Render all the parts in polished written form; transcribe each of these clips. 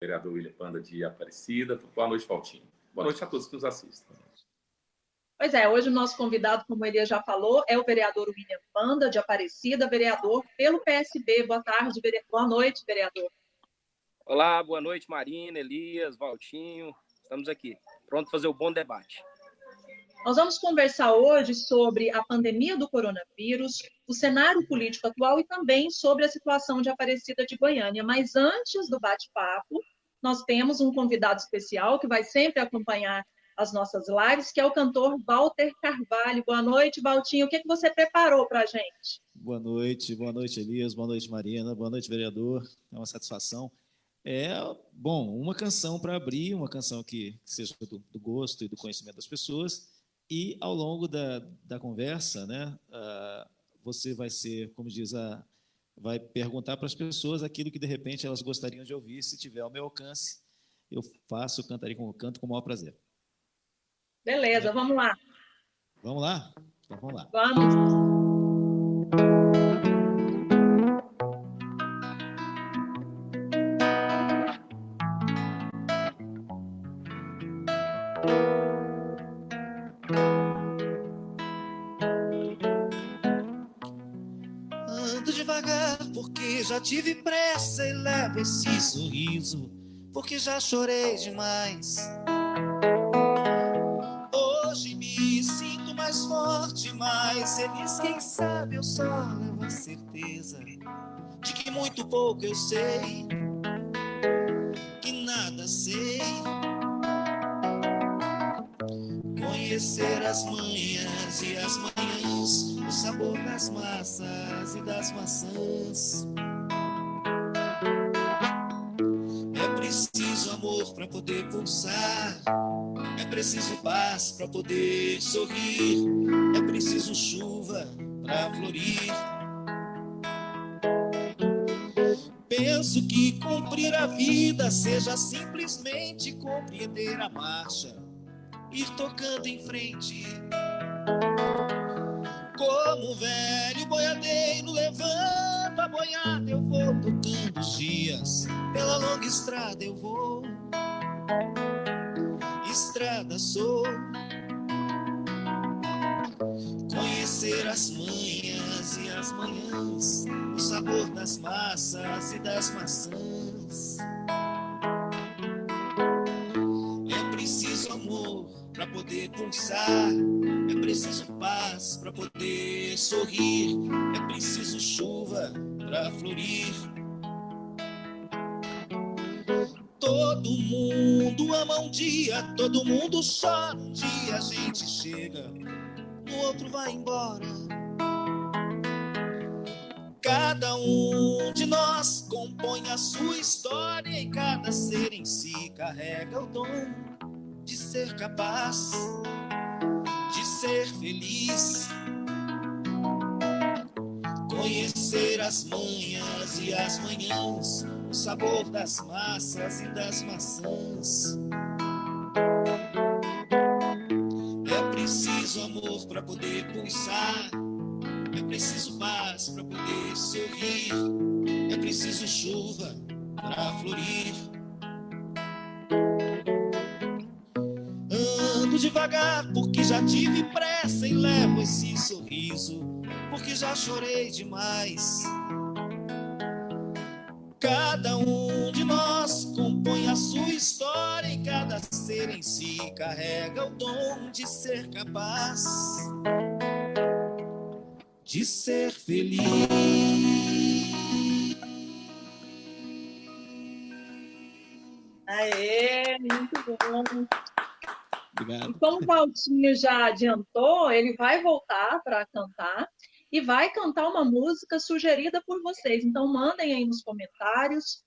vereador William Panda de Aparecida. Boa noite, Valtinho. Boa noite a todos que nos assistem. Pois é, hoje o nosso convidado, como ele já falou, é o vereador William Panda, de Aparecida, vereador pelo PSB. Boa tarde, boa noite, vereador. Olá, boa noite, Marina, Elias, Valtinho. Estamos aqui, pronto para fazer o bom debate. Nós vamos conversar hoje sobre a pandemia do coronavírus, o cenário político atual e também sobre a situação de Aparecida de Goiânia. Mas antes do bate-papo, nós temos um convidado especial que vai sempre acompanhar as nossas lives, que é o cantor Walter Carvalho. Boa noite, Valtinho. O que você preparou para a gente? Boa noite, Elias, boa noite, Marina, boa noite, vereador. É uma satisfação. Bom, uma canção para abrir, uma canção que seja do gosto e do conhecimento das pessoas, e ao longo da conversa, né, você vai ser, como diz, vai perguntar para as pessoas aquilo que de repente elas gostariam de ouvir. Se tiver ao meu alcance, eu canto com o maior prazer. Beleza, vamos lá. Vamos lá? Então vamos lá. Vamos. Ando devagar porque já tive pressa e levo esse sorriso porque já chorei demais. Hoje me sinto mais forte, mais feliz. Quem sabe eu só levo a certeza de que muito pouco eu sei, que nada sei. Conhecer as manhãs e as manhãs, o sabor das massas e das maçãs. É preciso amor para poder pulsar, é preciso paz para poder sorrir, é preciso chuva para florir. Penso que cumprir a vida seja simplesmente compreender a marcha, ir tocando em frente. Como o velho boiadeiro levanta a boiada, eu vou tocando os dias, pela longa estrada eu vou. Estrada sou. Conhecer as manhãs e as manhãs, o sabor das massas e das maçãs. É preciso amor para poder pulsar, é preciso paz para poder sorrir, é preciso chuva para florir. Todo mundo ama um dia, todo mundo chora um dia, a gente chega, no outro vai embora. Cada um de nós compõe a sua história e cada ser em si carrega o dom de ser capaz, de ser feliz. Conhecer as manhãs e as manhãs, o sabor das massas e das maçãs. É preciso amor para poder pulsar, é preciso paz para poder sorrir, é preciso chuva para florir. Ando devagar porque já tive pressa e levo esse sorriso porque já chorei demais. Cada um de nós compõe a sua história e cada ser em si carrega o dom de ser capaz, de ser feliz. Aê, muito bom. Obrigado. E como o Valtinho já adiantou, ele vai voltar para cantar e vai cantar uma música sugerida por vocês. Então, mandem aí nos comentários.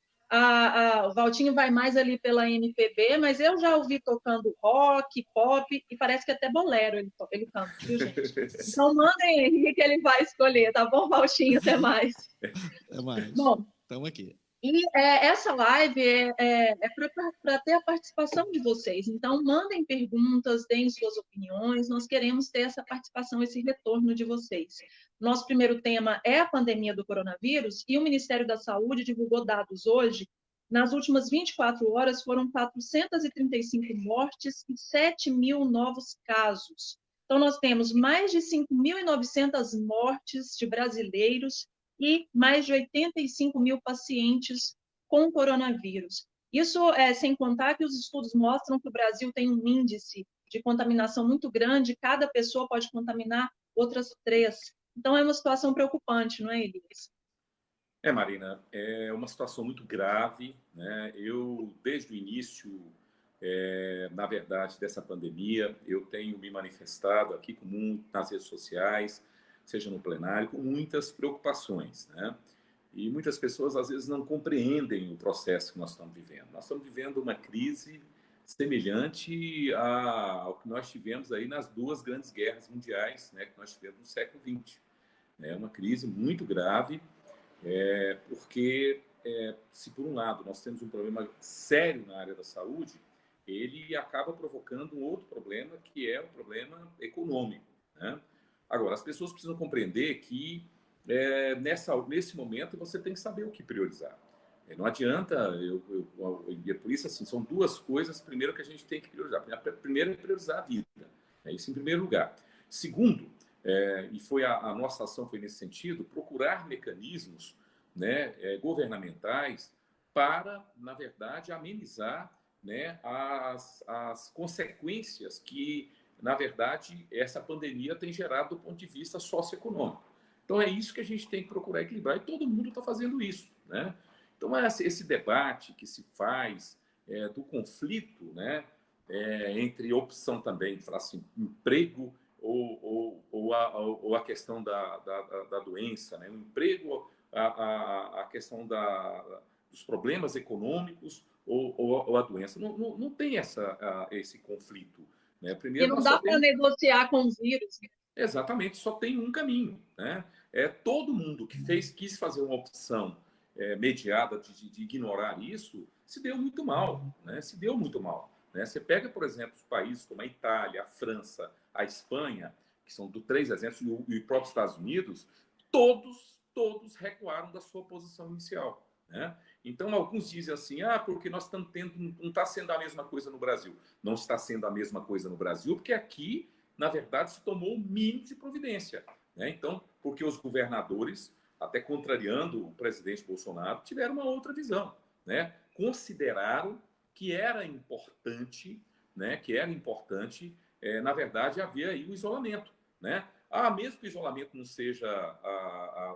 O Valtinho vai mais ali pela MPB, mas eu já ouvi tocando rock, pop e parece que até bolero ele canta, viu, gente? Então, mandem aí que ele vai escolher, tá bom, Valtinho? Até mais. Até mais. Bom, estamos aqui. E essa live é para ter a participação de vocês. Então, mandem perguntas, deem suas opiniões. Nós queremos ter essa participação, esse retorno de vocês. Nosso primeiro tema é a pandemia do coronavírus e o Ministério da Saúde divulgou dados hoje nas últimas 24 horas foram 435 mortes e 7 mil novos casos. Então, nós temos mais de 5.900 mortes de brasileiros e mais de 85 mil pacientes com coronavírus. Isso sem contar que os estudos mostram que o Brasil tem um índice de contaminação muito grande, cada pessoa pode contaminar outras 3. Então, é uma situação preocupante, não é, Elias? Marina, é uma situação muito grave, né? Eu, desde o início, na verdade, dessa pandemia, eu tenho me manifestado aqui nas redes sociais, seja no plenário, com muitas preocupações, né? E muitas pessoas, às vezes, não compreendem o processo que nós estamos vivendo. Nós estamos vivendo uma crise semelhante ao que nós tivemos aí nas 2 grandes guerras mundiais, né, que nós tivemos no século XX. É uma crise muito grave, porque, se por um lado nós temos um problema sério na área da saúde, ele acaba provocando um outro problema, que é o problema econômico, né? Agora, as pessoas precisam compreender que nesse momento você tem que saber o que priorizar. Não adianta, e é por isso, assim, são 2 coisas, primeiro, que a gente tem que priorizar. Primeiro é priorizar a vida, isso em primeiro lugar. Segundo, e a nossa ação foi nesse sentido, procurar mecanismos, né, governamentais para, na verdade, amenizar, né, as consequências que, na verdade, essa pandemia tem gerado do ponto de vista socioeconômico. Então, é isso que a gente tem que procurar equilibrar, e todo mundo está fazendo isso, né? Então, esse debate que se faz do conflito, né, entre opção também de falar assim, emprego ou a questão da doença, né? O emprego, a questão dos problemas econômicos ou a doença. Não tem esse conflito, né? Primeiro, e não dá para negociar com o vírus. Exatamente, só tem um caminho, né? Todo mundo que quis fazer uma opção mediada de ignorar isso, se deu muito mal, né? Se deu muito mal, né? Você pega, por exemplo, os países como a Itália, a França, a Espanha, que são 3 exemplos, e os próprios Estados Unidos, todos recuaram da sua posição inicial, né? Então, alguns dizem assim, porque nós estamos não está sendo a mesma coisa no Brasil. Não está sendo a mesma coisa no Brasil, porque aqui, na verdade, se tomou o mínimo de providência, né? Então, porque os governadores, até contrariando o presidente Bolsonaro, tiveram uma outra visão, né? Consideraram que era importante, né? Na verdade, haver aí o isolamento, né? Mesmo que o isolamento não seja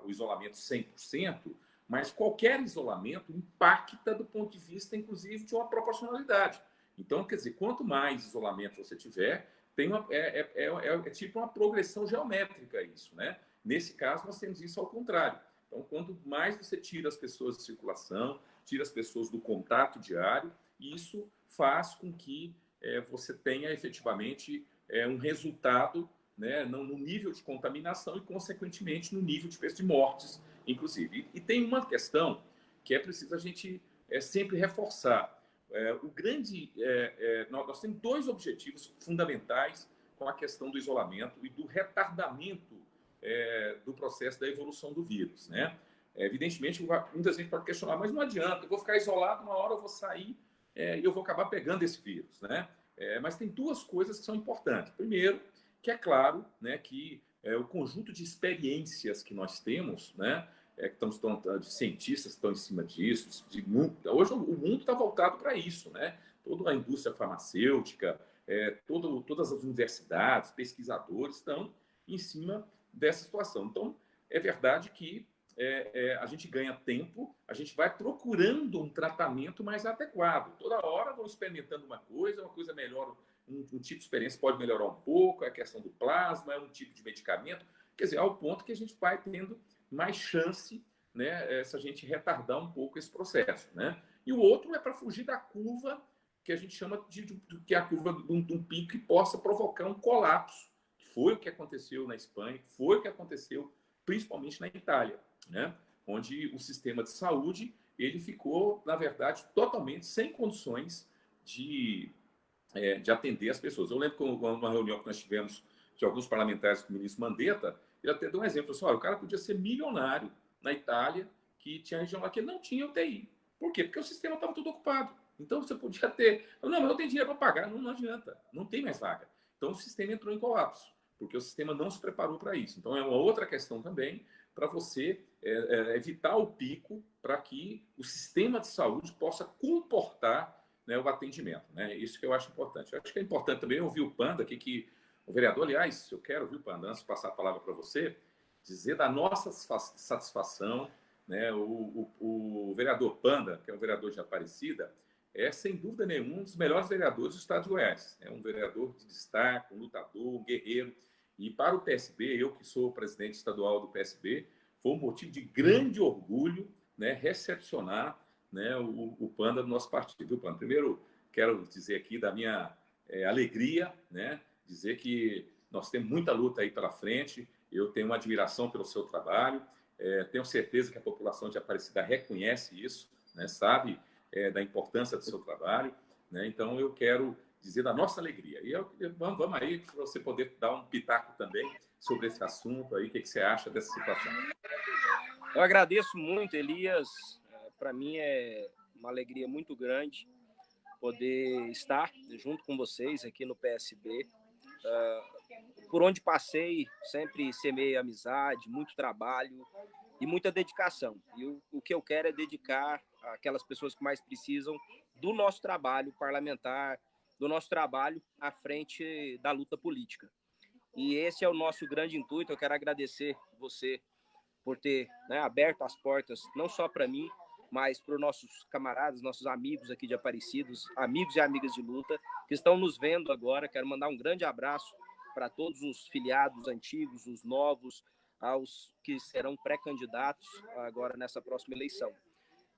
o isolamento 100%, mas qualquer isolamento impacta do ponto de vista, inclusive, de uma proporcionalidade. Então, quer dizer, quanto mais isolamento você tiver, é tipo uma progressão geométrica isso, né? Nesse caso, nós temos isso ao contrário. Então, quanto mais você tira as pessoas de circulação, tira as pessoas do contato diário, isso faz com que você tenha efetivamente um resultado, né, no nível de contaminação e, consequentemente, no nível de mortes, inclusive. E tem uma questão que é preciso a gente sempre reforçar. Nós temos 2 objetivos fundamentais com a questão do isolamento e do retardamento do processo da evolução do vírus, né? Evidentemente, muita gente pode questionar, mas não adianta, eu vou ficar isolado, uma hora eu vou sair e eu vou acabar pegando esse vírus, né? Mas tem 2 coisas que são importantes. Primeiro, que é claro, né, que o conjunto de experiências que nós temos, né, de cientistas que estão em cima disso, hoje o mundo está voltado para isso, né? Toda a indústria farmacêutica, todas as universidades, pesquisadores estão em cima dessa situação. Então, é verdade que a gente ganha tempo, a gente vai procurando um tratamento mais adequado. Toda hora vão experimentando uma coisa melhora, um tipo de experiência pode melhorar um pouco, é a questão do plasma, é um tipo de medicamento, quer dizer, ao ponto que a gente vai tendo mais chance, né, se a gente retardar um pouco esse processo, né? E o outro é para fugir da curva que a gente chama que é a curva de um pico que possa provocar um colapso, que foi o que aconteceu na Espanha, que foi o que aconteceu principalmente na Itália, né? Onde o sistema de saúde ele ficou, na verdade, totalmente sem condições de atender as pessoas. Eu lembro que uma reunião que nós tivemos de alguns parlamentares com o ministro Mandetta, ele até deu um exemplo, assim, olha, o cara podia ser milionário na Itália, que tinha região lá que ele não tinha UTI. Por quê? Porque o sistema estava tudo ocupado. Então, você podia ter... Não, mas eu tenho dinheiro para pagar. Não, não adianta. Não tem mais vaga. Então, o sistema entrou em colapso, porque o sistema não se preparou para isso. Então, é uma outra questão também para você evitar o pico para que o sistema de saúde possa comportar, né, o atendimento. Né? Isso que eu acho importante. Eu acho que é importante também ouvir o Panda aqui, que o vereador, aliás, eu quero ouvir o Panda, antes de passar a palavra para você, dizer da nossa satisfação, né? O vereador Panda, que é um vereador de Aparecida, é, sem dúvida nenhuma, um dos melhores vereadores do estado de Goiás. É um vereador de destaque, um lutador, um guerreiro. E para o PSB, eu que sou presidente estadual do PSB, foi um motivo de grande orgulho, né, recepcionar, né, o Panda do nosso partido. Viu, Panda? Primeiro, quero dizer aqui da minha alegria, né, dizer que nós temos muita luta aí pela frente. Eu tenho uma admiração pelo seu trabalho. Tenho certeza que a população de Aparecida reconhece isso, né, sabe da importância do seu trabalho, né? Então eu quero dizer da nossa alegria. E vamos aí para você poder dar um pitaco também sobre esse assunto aí, o que você acha dessa situação? Eu agradeço muito, Elias. Para mim é uma alegria muito grande poder estar junto com vocês aqui no PSB. Por onde passei, sempre semeei amizade, muito trabalho e muita dedicação. E o que eu quero é dedicar àquelas pessoas que mais precisam do nosso trabalho parlamentar, do nosso trabalho à frente da luta política. E esse é o nosso grande intuito. Eu quero agradecer você por ter, né, aberto as portas, não só para mim, mas para os nossos camaradas, nossos amigos aqui de Aparecidos, amigos e amigas de luta, que estão nos vendo agora. Quero mandar um grande abraço para todos os filiados antigos, os novos, aos que serão pré-candidatos agora nessa próxima eleição.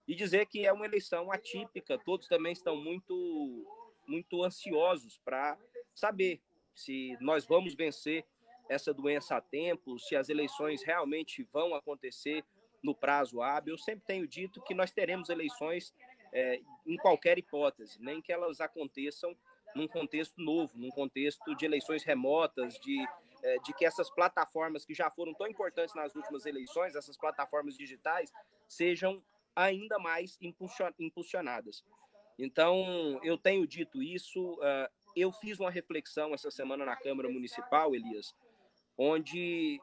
E dizer que é uma eleição atípica, todos também estão muito ansiosos para saber se nós vamos vencer essa doença a tempo, se as eleições realmente vão acontecer no prazo hábil. Eu sempre tenho dito que nós teremos eleições em qualquer hipótese, nem que elas aconteçam num contexto novo, num contexto de eleições remotas, de que essas plataformas que já foram tão importantes nas últimas eleições, essas plataformas digitais, sejam ainda mais impulsionadas. Então, eu tenho dito isso. Eu fiz uma reflexão essa semana na Câmara Municipal, Elias, onde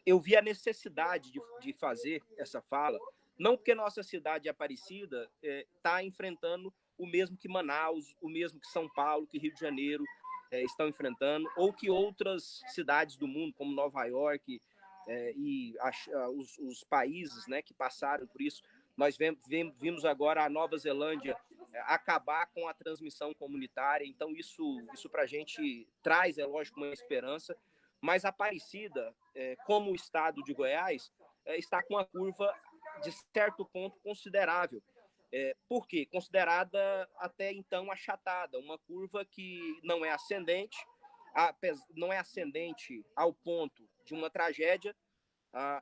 eu vi a necessidade de fazer essa fala, não porque nossa cidade Aparecida está enfrentando o mesmo que Manaus, o mesmo que São Paulo, que Rio de Janeiro estão enfrentando, ou que outras cidades do mundo, como Nova York e os países, né, que passaram por isso. Nós vimos agora a Nova Zelândia acabar com a transmissão comunitária. Então, isso para a gente traz, é lógico, uma esperança. Mas Aparecida, como o estado de Goiás, está com uma curva, de certo ponto, considerável. Por quê? Considerada até então achatada, uma curva que não é ascendente ao ponto de uma tragédia,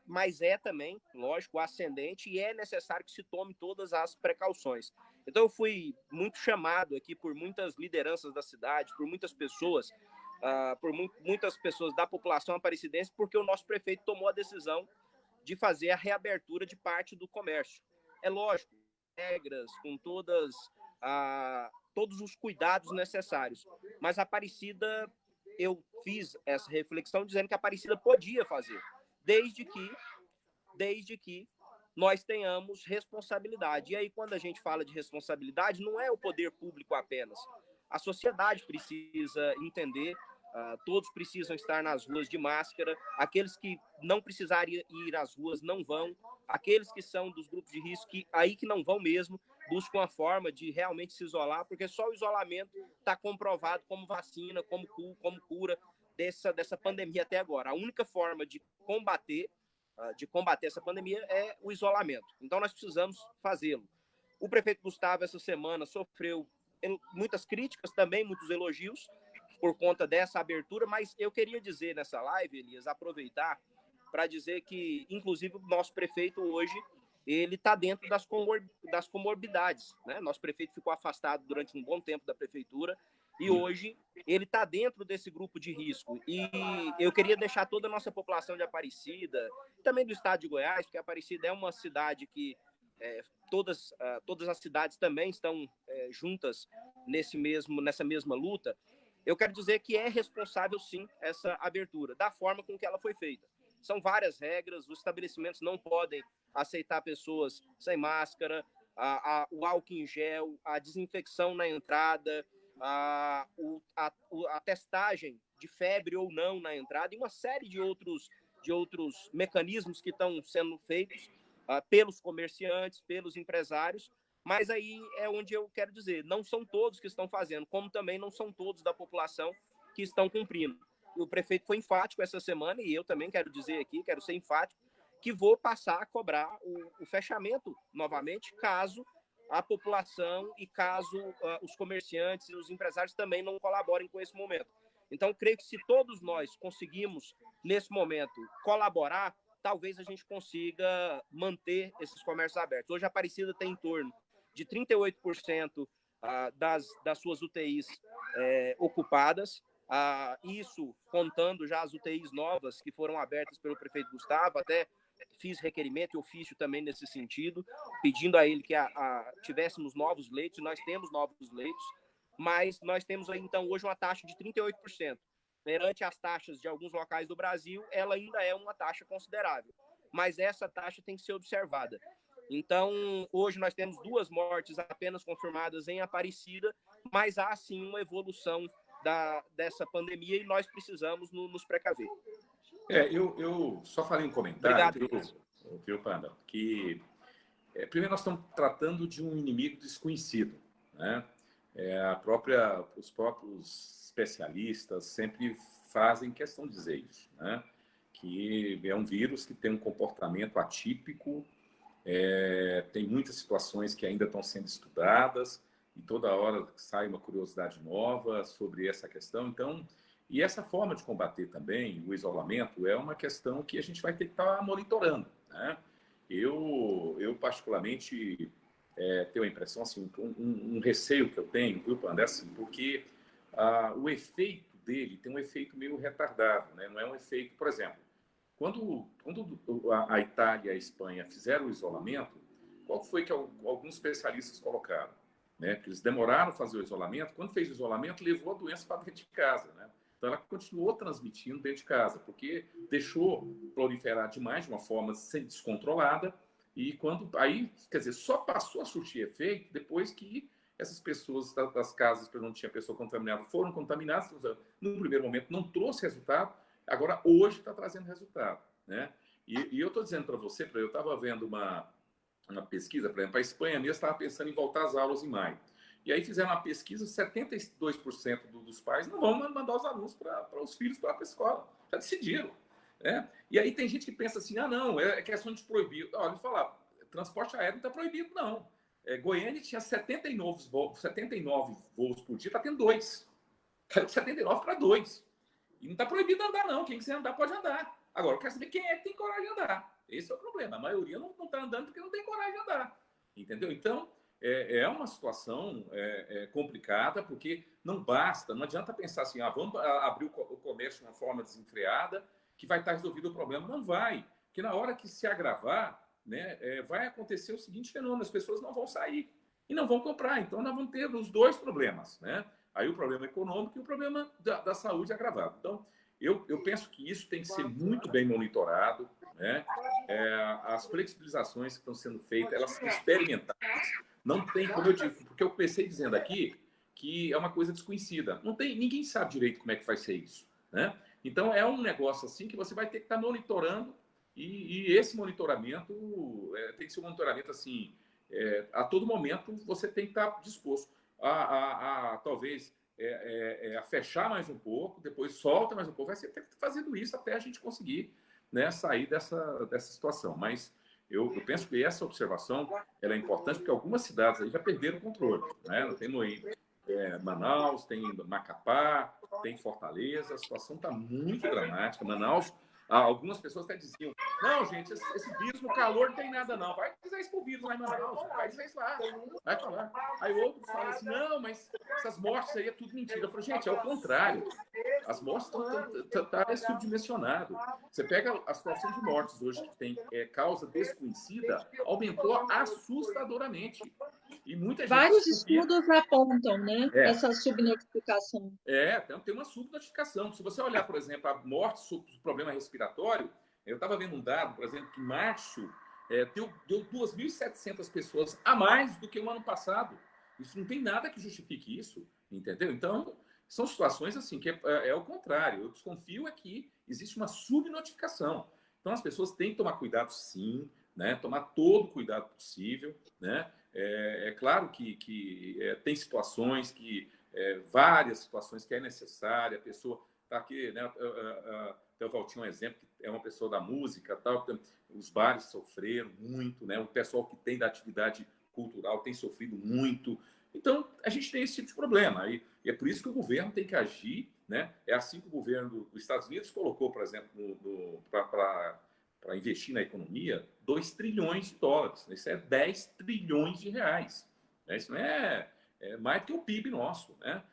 mas é também, lógico, ascendente, e é necessário que se tome todas as precauções. Então eu fui muito chamado aqui por muitas lideranças da cidade, por muitas pessoas, muitas pessoas da população aparecidense, porque o nosso prefeito tomou a decisão de fazer a reabertura de parte do comércio. É lógico, regras, com todos os cuidados necessários. Mas a Aparecida, eu fiz essa reflexão dizendo que a Aparecida podia fazer, desde que nós tenhamos responsabilidade. E aí, quando a gente fala de responsabilidade, não é o poder público apenas. A sociedade precisa entender, todos precisam estar nas ruas de máscara, aqueles que não precisarem ir às ruas não vão, aqueles que são dos grupos de risco, que não vão mesmo, buscam a forma de realmente se isolar, porque só o isolamento está comprovado como vacina, como cura dessa pandemia até agora. A única forma de combater essa pandemia é o isolamento. Então, nós precisamos fazê-lo. O prefeito Gustavo, essa semana, sofreu muitas críticas, também muitos elogios, por conta dessa abertura, mas eu queria dizer nessa live, Elias, aproveitar para dizer que, inclusive, o nosso prefeito hoje, ele está dentro das comorbidades, né? Nosso prefeito ficou afastado durante um bom tempo da prefeitura e hoje ele está dentro desse grupo de risco. E eu queria deixar toda a nossa população de Aparecida, também do estado de Goiás, porque Aparecida é uma cidade que todas as cidades também estão juntas nessa mesma luta, eu quero dizer que é responsável, sim, essa abertura, da forma com que ela foi feita. São várias regras, os estabelecimentos não podem aceitar pessoas sem máscara, o álcool em gel, a desinfecção na entrada, a testagem de febre ou não na entrada, e uma série de outros mecanismos que estão sendo feitos pelos comerciantes, pelos empresários. Mas aí é onde eu quero dizer, não são todos que estão fazendo, como também não são todos da população que estão cumprindo. E o prefeito foi enfático essa semana, e eu também quero dizer aqui, quero ser enfático, que vou passar a cobrar o fechamento novamente, caso a população e caso os comerciantes e os empresários também não colaborem com esse momento. Então, creio que se todos nós conseguimos, nesse momento, colaborar, talvez a gente consiga manter esses comércios abertos. Hoje, a Aparecida tem em torno de 38% das suas UTIs ocupadas, isso contando já as UTIs novas que foram abertas pelo prefeito Gustavo. Até fiz requerimento e ofício também nesse sentido, pedindo a ele que tivéssemos novos leitos, e nós temos novos leitos, mas nós temos aí, então, hoje uma taxa de 38%. Perante as taxas de alguns locais do Brasil, ela ainda é uma taxa considerável, mas essa taxa tem que ser observada. Então, hoje nós temos 2 mortes apenas confirmadas em Aparecida, mas há sim uma evolução dessa pandemia e nós precisamos nos precaver. Eu só falei um comentário, Obrigado, viu, Panda, que primeiro nós estamos tratando de um inimigo desconhecido, né? Os próprios especialistas sempre fazem questão de dizer isso, né? Que é um vírus que tem um comportamento atípico, tem muitas situações que ainda estão sendo estudadas, e toda hora sai uma curiosidade nova sobre essa questão. Então, e essa forma de combater também o isolamento é uma questão que a gente vai ter que estar monitorando, né? Eu particularmente, tenho a impressão, assim, um receio que eu tenho, viu, Panda, é assim, porque o efeito dele tem um efeito meio retardado, né? Não é um efeito, por exemplo, quando a Itália e a Espanha fizeram o isolamento, qual foi que alguns especialistas colocaram? Né? Porque eles demoraram a fazer o isolamento. Quando fez o isolamento, levou a doença para dentro de casa, né? Então, ela continuou transmitindo dentro de casa, porque deixou proliferar demais, de uma forma descontrolada, e aí, quer dizer, só passou a surtir efeito depois que essas pessoas das casas que não tinha pessoa contaminada foram contaminadas. No primeiro momento não trouxe resultado, agora hoje está trazendo resultado, né? E eu estou dizendo para você, eu estava vendo uma pesquisa, por exemplo, a Espanha mesmo estava pensando em voltar às aulas em maio. E aí fizeram uma pesquisa, 72% dos pais não vão mandar os alunos para os filhos para a escola. Já decidiram, né? E aí tem gente que pensa assim, não, é questão de proibir. Olha, eu falar, transporte aéreo não está proibido, não. Goiânia tinha 79 voos por dia, está tendo 2. Caiu de 79 para 2. E não está proibido andar, não. Quem quiser andar, pode andar. Agora, eu quero saber quem é que tem coragem de andar. Esse é o problema. A maioria não está andando porque não tem coragem de andar. Entendeu? Então, é uma situação complicada, porque não basta, não adianta pensar assim, vamos abrir o comércio de uma forma desenfreada, que vai estar resolvido o problema. Não vai. Porque na hora que se agravar, né, vai acontecer o seguinte fenômeno: as pessoas não vão sair e não vão comprar. Então, nós vamos ter os 2 problemas, né? Aí o problema econômico e o problema da saúde agravado. Então, eu penso que isso tem que ser muito bem monitorado, né? As flexibilizações que estão sendo feitas, elas são experimentadas. Não tem, como eu digo, porque eu comecei dizendo aqui que é uma coisa desconhecida. Ninguém sabe direito como é que vai ser isso, né? Então, é um negócio assim que você vai ter que estar monitorando, e esse monitoramento tem que ser um monitoramento assim, a todo momento você tem que estar disposto a talvez a fechar mais um pouco, depois solta mais um pouco, vai ser fazendo isso até a gente conseguir, né, sair dessa situação. Mas eu penso que essa observação ela é importante, porque algumas cidades aí já perderam o controle, né? Tem Manaus, tem Macapá, tem Fortaleza, a situação está muito dramática. Manaus, algumas pessoas até diziam, não, gente, esse vírus no calor não tem nada, não. Vai dizer isso pro vírus lá em Manaus, vai dizer isso lá, vai falar. Aí outros falam assim, não, mas essas mortes aí é tudo mentira. Eu falo, gente, é o contrário. as mortes estão subdimensionado. Você pega a situação de mortes hoje que tem causa desconhecida, aumentou assustadoramente. E muita gente Vários estudos apontam, né, essa subnotificação. Tem uma subnotificação. Se você olhar, por exemplo, a morte sobre problema respiratório, eu estava vendo um dado, por exemplo, que em março deu 2.700 pessoas a mais do que o ano passado. Isso não tem nada que justifique isso, entendeu? Então, são situações assim que é o contrário. Eu desconfio que existe uma subnotificação. Então, as pessoas têm que tomar cuidado, sim, né? Tomar todo o cuidado possível, né? É claro que tem situações várias situações que é necessária, a pessoa está aqui, né? Até o Valtinho é um exemplo, que é uma pessoa da música, tal, os bares sofreram muito, né? O pessoal que tem da atividade cultural tem sofrido muito. Então, a gente tem esse tipo de problema. E é por isso que o governo tem que agir, né? É assim que o governo dos Estados Unidos colocou, por exemplo, para investir na economia, 2 trilhões de dólares. Isso é 10 trilhões de reais. Isso não é mais do que o PIB nosso, né?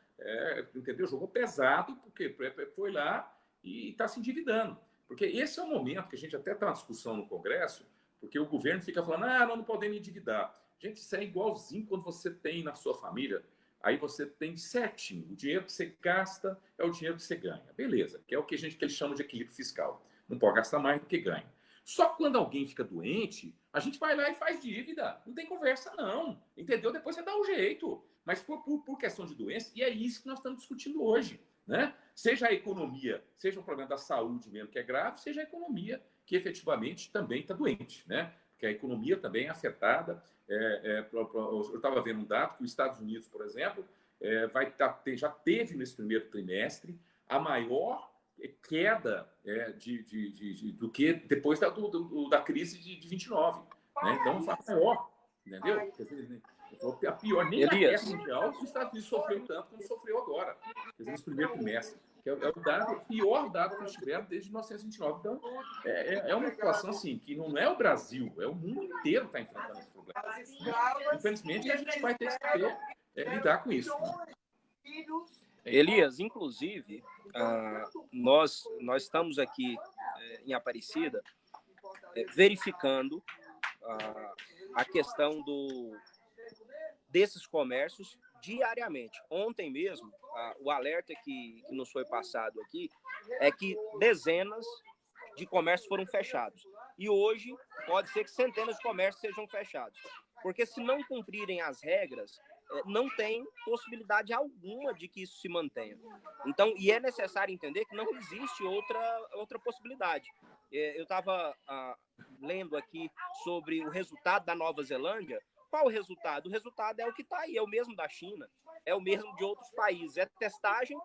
Entendeu? Jogou pesado, porque foi lá e está se endividando. Porque esse é o momento que a gente até está na discussão no Congresso, porque o governo fica falando, nós não podemos endividar. Gente, isso é igualzinho quando você tem na sua família, aí você tem certinho, o dinheiro que você gasta é o dinheiro que você ganha. Beleza, que é o que eles chamam de equilíbrio fiscal. Não pode gastar mais do que ganha. Só que quando alguém fica doente, a gente vai lá e faz dívida. Não tem conversa, não. Entendeu? Depois você dá um jeito. Mas por questão de doença, e é isso que nós estamos discutindo hoje, né? Seja a economia, seja o problema da saúde mesmo, que é grave, seja a economia que efetivamente também está doente, né? Porque a economia também é afetada. Eu estava vendo um dado que os Estados Unidos, por exemplo, já teve nesse primeiro trimestre a maior queda do que depois da crise de 29. Né? Então, um fato maior, entendeu? Quer dizer, a pior, nem na guerra mundial os Estados Unidos sofreu tanto como sofreu agora, quer dizer, nesse primeiro trimestre, que é o pior dado que nós tivemos desde 1929. Então, é uma situação assim, que não é o Brasil, é o mundo inteiro que está enfrentando esse problema. Né? Infelizmente, a gente vai ter que saber lidar com isso. Né? Elias, inclusive, nós estamos aqui em Aparecida verificando a questão desses comércios diariamente. Ontem mesmo, o alerta que nos foi passado aqui é que dezenas de comércios foram fechados. E hoje pode ser que centenas de comércios sejam fechados. Porque se não cumprirem as regras, não tem possibilidade alguma de que isso se mantenha. Então, e é necessário entender que não existe outra possibilidade. Eu estava lendo aqui sobre o resultado da Nova Zelândia. Qual o resultado? O resultado é o que está aí, é o mesmo da China, é o mesmo de outros países. É testagem,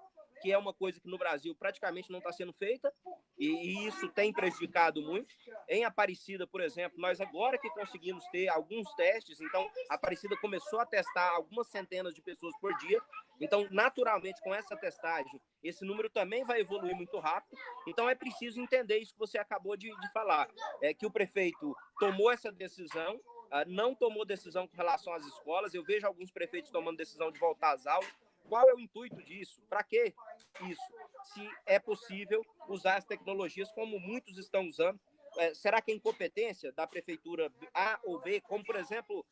que é uma coisa que no Brasil praticamente não está sendo feita, e isso tem prejudicado muito. Em Aparecida, por exemplo, nós agora que conseguimos ter alguns testes, então a Aparecida começou a testar algumas centenas de pessoas por dia, então naturalmente com essa testagem, esse número também vai evoluir muito rápido, então é preciso entender isso que você acabou de falar, que o prefeito tomou essa decisão, não tomou decisão com relação às escolas, eu vejo alguns prefeitos tomando decisão de voltar às aulas. Qual é o intuito disso? Para que isso? Se é possível usar as tecnologias como muitos estão usando, será que é incompetência da prefeitura A ou B? Como, por exemplo,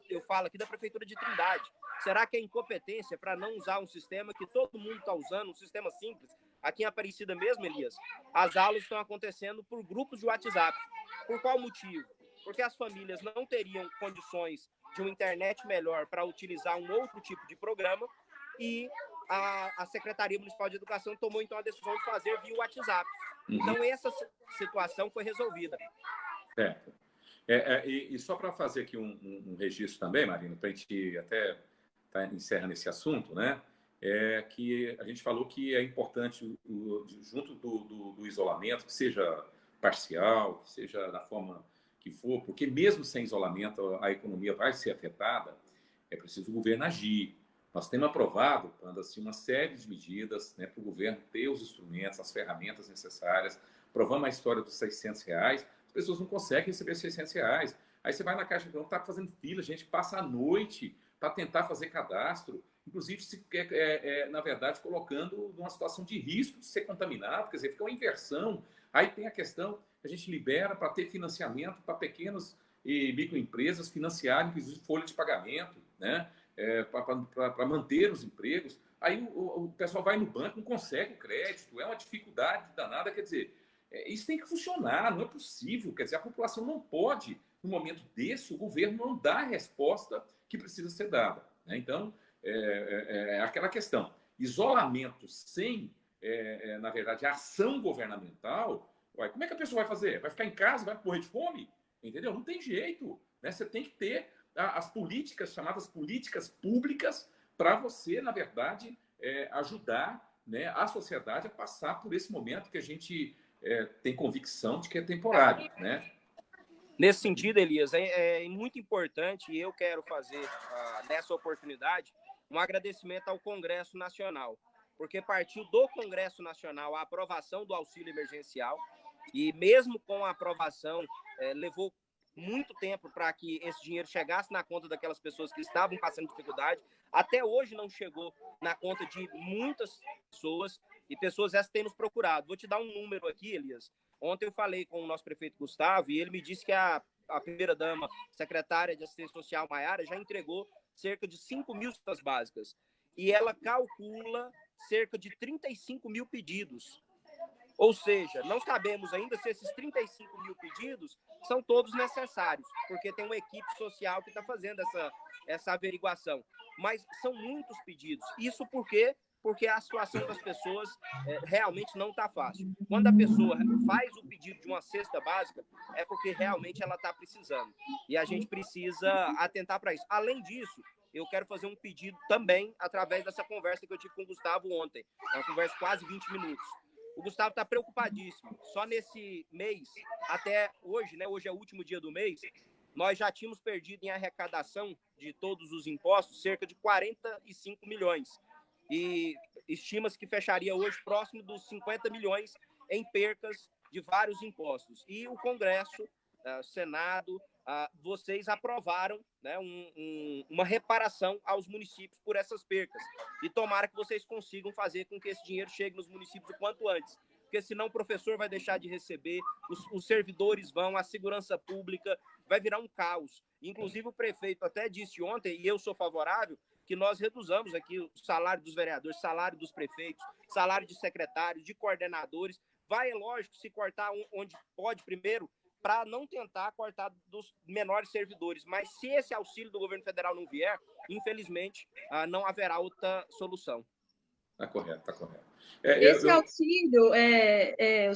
eu falo aqui da prefeitura de Trindade. Será que é incompetência para não usar um sistema que todo mundo está usando, um sistema simples? Aqui em Aparecida mesmo, Elias, as aulas estão acontecendo por grupos de WhatsApp. Por qual motivo? Porque as famílias não teriam condições de uma internet melhor para utilizar um outro tipo de programa, e a Secretaria Municipal de Educação tomou, então, a decisão de fazer via WhatsApp. Então, essa situação foi resolvida. Certo. E só para fazer aqui um registro também, Marina, para a gente até encerrar nesse assunto, né? Que a gente falou que é importante, junto do isolamento, que seja parcial, que seja da forma que for, porque mesmo sem isolamento a economia vai ser afetada, é preciso o governo agir. Nós temos aprovado, assim, uma série de medidas, né, para o governo ter os instrumentos, as ferramentas necessárias. Aprovamos a história dos R$600, as pessoas não conseguem receber R$600. Aí você vai na Caixa Econômica, está fazendo fila, gente passa a noite para tentar fazer cadastro. inclusive, na verdade, colocando numa situação de risco de ser contaminado, quer dizer, fica uma inversão. Aí tem a questão que a gente libera para ter financiamento para pequenas e microempresas financiarem, inclusive, folha de pagamento, né? Para manter os empregos. Aí o pessoal vai no banco, não consegue o crédito, é uma dificuldade danada, quer dizer, isso tem que funcionar, não é possível, quer dizer, a população não pode, no momento desse, o governo não dá a resposta que precisa ser dada, né? Então, aquela questão, isolamento sem, na verdade, ação governamental, como é que a pessoa vai fazer? Vai ficar em casa, vai morrer de fome? Entendeu? Não tem jeito, né? Você tem que ter as políticas, chamadas políticas públicas, para você, na verdade, ajudar, né, a sociedade a passar por esse momento que a gente tem convicção de que é temporário, né? Nesse sentido, Elias, é muito importante, e eu quero fazer, nessa oportunidade, um agradecimento ao Congresso Nacional, porque partiu do Congresso Nacional a aprovação do auxílio emergencial, e mesmo com a aprovação, levou muito tempo para que esse dinheiro chegasse na conta daquelas pessoas que estavam passando dificuldade. Até hoje não chegou na conta de muitas pessoas, e pessoas essas têm nos procurado. Vou te dar um número aqui, Elias. Ontem eu falei com o nosso prefeito Gustavo e ele me disse que a primeira-dama, secretária de Assistência Social, Maiara, já entregou cerca de 5.000 cestas básicas. E ela calcula cerca de 35 mil pedidos. Ou seja, não sabemos ainda se esses 35 mil pedidos são todos necessários, porque tem uma equipe social que está fazendo essa averiguação. Mas são muitos pedidos. Isso porque a situação das pessoas realmente não está fácil. Quando a pessoa faz o pedido de uma cesta básica, é porque realmente ela está precisando. E a gente precisa atentar para isso. Além disso, eu quero fazer um pedido também através dessa conversa que eu tive com o Gustavo ontem. É uma conversa de quase 20 minutos. O Gustavo está preocupadíssimo. Só nesse mês, até hoje, né? Hoje é o último dia do mês, nós já tínhamos perdido em arrecadação de todos os impostos cerca de 45 milhões. E estima-se que fecharia hoje próximo dos 50 milhões em percas de vários impostos. E o Congresso, o Senado, vocês aprovaram, né, uma reparação aos municípios por essas percas. E tomara que vocês consigam fazer com que esse dinheiro chegue nos municípios o quanto antes. Porque senão o professor vai deixar de receber, os servidores vão, a segurança pública, vai virar um caos. Inclusive o prefeito até disse ontem, e eu sou favorável, que nós reduzamos aqui o salário dos vereadores, salário dos prefeitos, salário de secretários, de coordenadores. Vai, é lógico, se cortar onde pode primeiro, para não tentar cortar dos menores servidores. Mas se esse auxílio do governo federal não vier, infelizmente, não haverá outra solução. Está correto, está correto. Esse auxílio,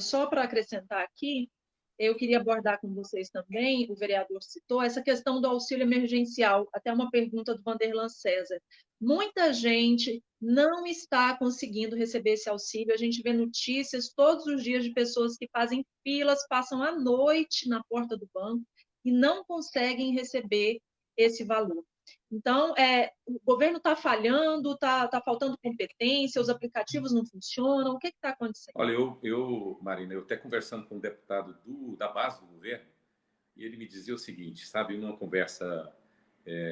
só para acrescentar aqui, eu queria abordar com vocês também, o vereador citou, essa questão do auxílio emergencial, até uma pergunta do Vanderlan César. Muita gente não está conseguindo receber esse auxílio, a gente vê notícias todos os dias de pessoas que fazem filas, passam a noite na porta do banco e não conseguem receber esse valor. Então, o governo está falhando, está faltando competência, os aplicativos não funcionam, o que está acontecendo? Olha, Marina, eu até conversando com um deputado da base do governo, e ele me dizia o seguinte, sabe, numa conversa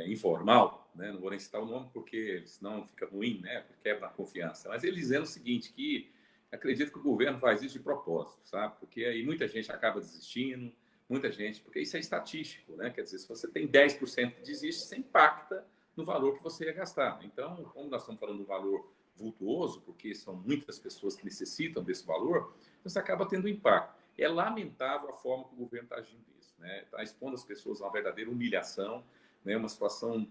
informal, né, não vou nem citar o nome porque senão fica ruim, né, quebra a confiança, mas ele dizendo o seguinte, que acredito que o governo faz isso de propósito, sabe, porque aí muita gente acaba desistindo, muita gente, porque isso é estatístico, né? Quer dizer, se você tem 10% que desiste, você impacta no valor que você ia gastar. Então, como nós estamos falando de um valor vultuoso, porque são muitas pessoas que necessitam desse valor, você acaba tendo impacto. É lamentável a forma que o governo está agindo isso, né? Está expondo as pessoas a uma verdadeira humilhação, né? Uma situação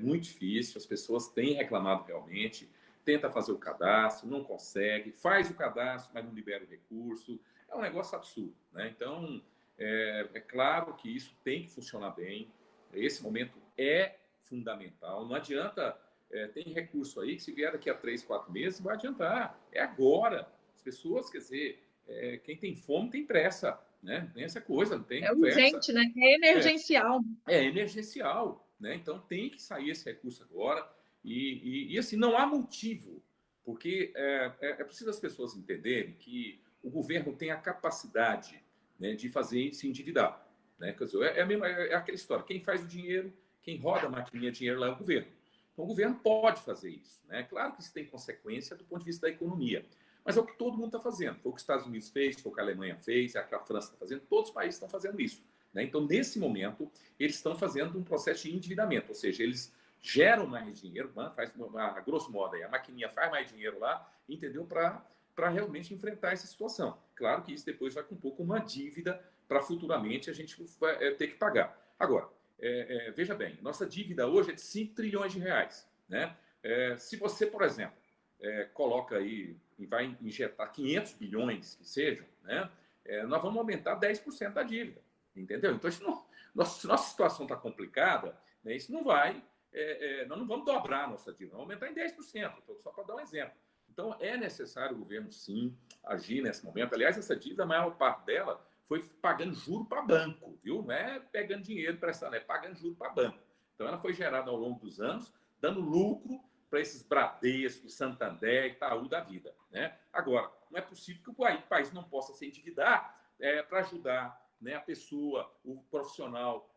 muito difícil, as pessoas têm reclamado realmente, tenta fazer o cadastro, não consegue, faz o cadastro, mas não libera o recurso. É um negócio absurdo, né? Então, é claro que isso tem que funcionar bem. Esse momento é fundamental. Não adianta, tem recurso aí que se vier daqui a 3, 4 meses, vai adiantar. É agora. As pessoas, quer dizer, quem tem fome tem pressa, né? Nem essa coisa, não tem conversa. Urgente, né? É emergencial. É emergencial, né? Então tem que sair esse recurso agora. E assim, não há motivo, porque é preciso as pessoas entenderem que o governo tem a capacidade, né, de fazer se endividar, né? Quer dizer, é aquela história, quem faz o dinheiro, quem roda a maquininha de dinheiro lá é o governo. Então, o governo pode fazer isso, né? Claro que isso tem consequência do ponto de vista da economia, mas é o que todo mundo está fazendo. Foi o que os Estados Unidos fez, foi o que a Alemanha fez, é o que a França está fazendo, todos os países estão fazendo isso, né? Então, nesse momento, eles estão fazendo um processo de endividamento, ou seja, eles geram mais dinheiro, faz, a grosso modo, aí, a maquininha faz mais dinheiro lá, entendeu? Para realmente enfrentar essa situação. Claro que isso depois vai compor com uma dívida para futuramente a gente vai ter que pagar. Agora, veja bem, nossa dívida hoje é de 5 trilhões de reais, né? Se você, por exemplo, coloca aí e vai injetar 500 bilhões que sejam, né? Nós vamos aumentar 10% da dívida, entendeu? Então, isso não, se nossa situação está complicada, né, isso não vai... nós não vamos dobrar a nossa dívida, vamos aumentar em 10%, só para dar um exemplo. Então, é necessário o governo, sim, agir nesse momento. Aliás, essa dívida, a maior parte dela foi pagando juro para banco, viu? Não é pegando dinheiro emprestado, é pagando juro para banco. Então, ela foi gerada ao longo dos anos, dando lucro para esses Bradesco, Santander, Itaú da vida, né? Agora, não é possível que o país não possa se endividar para ajudar, né, a pessoa, o profissional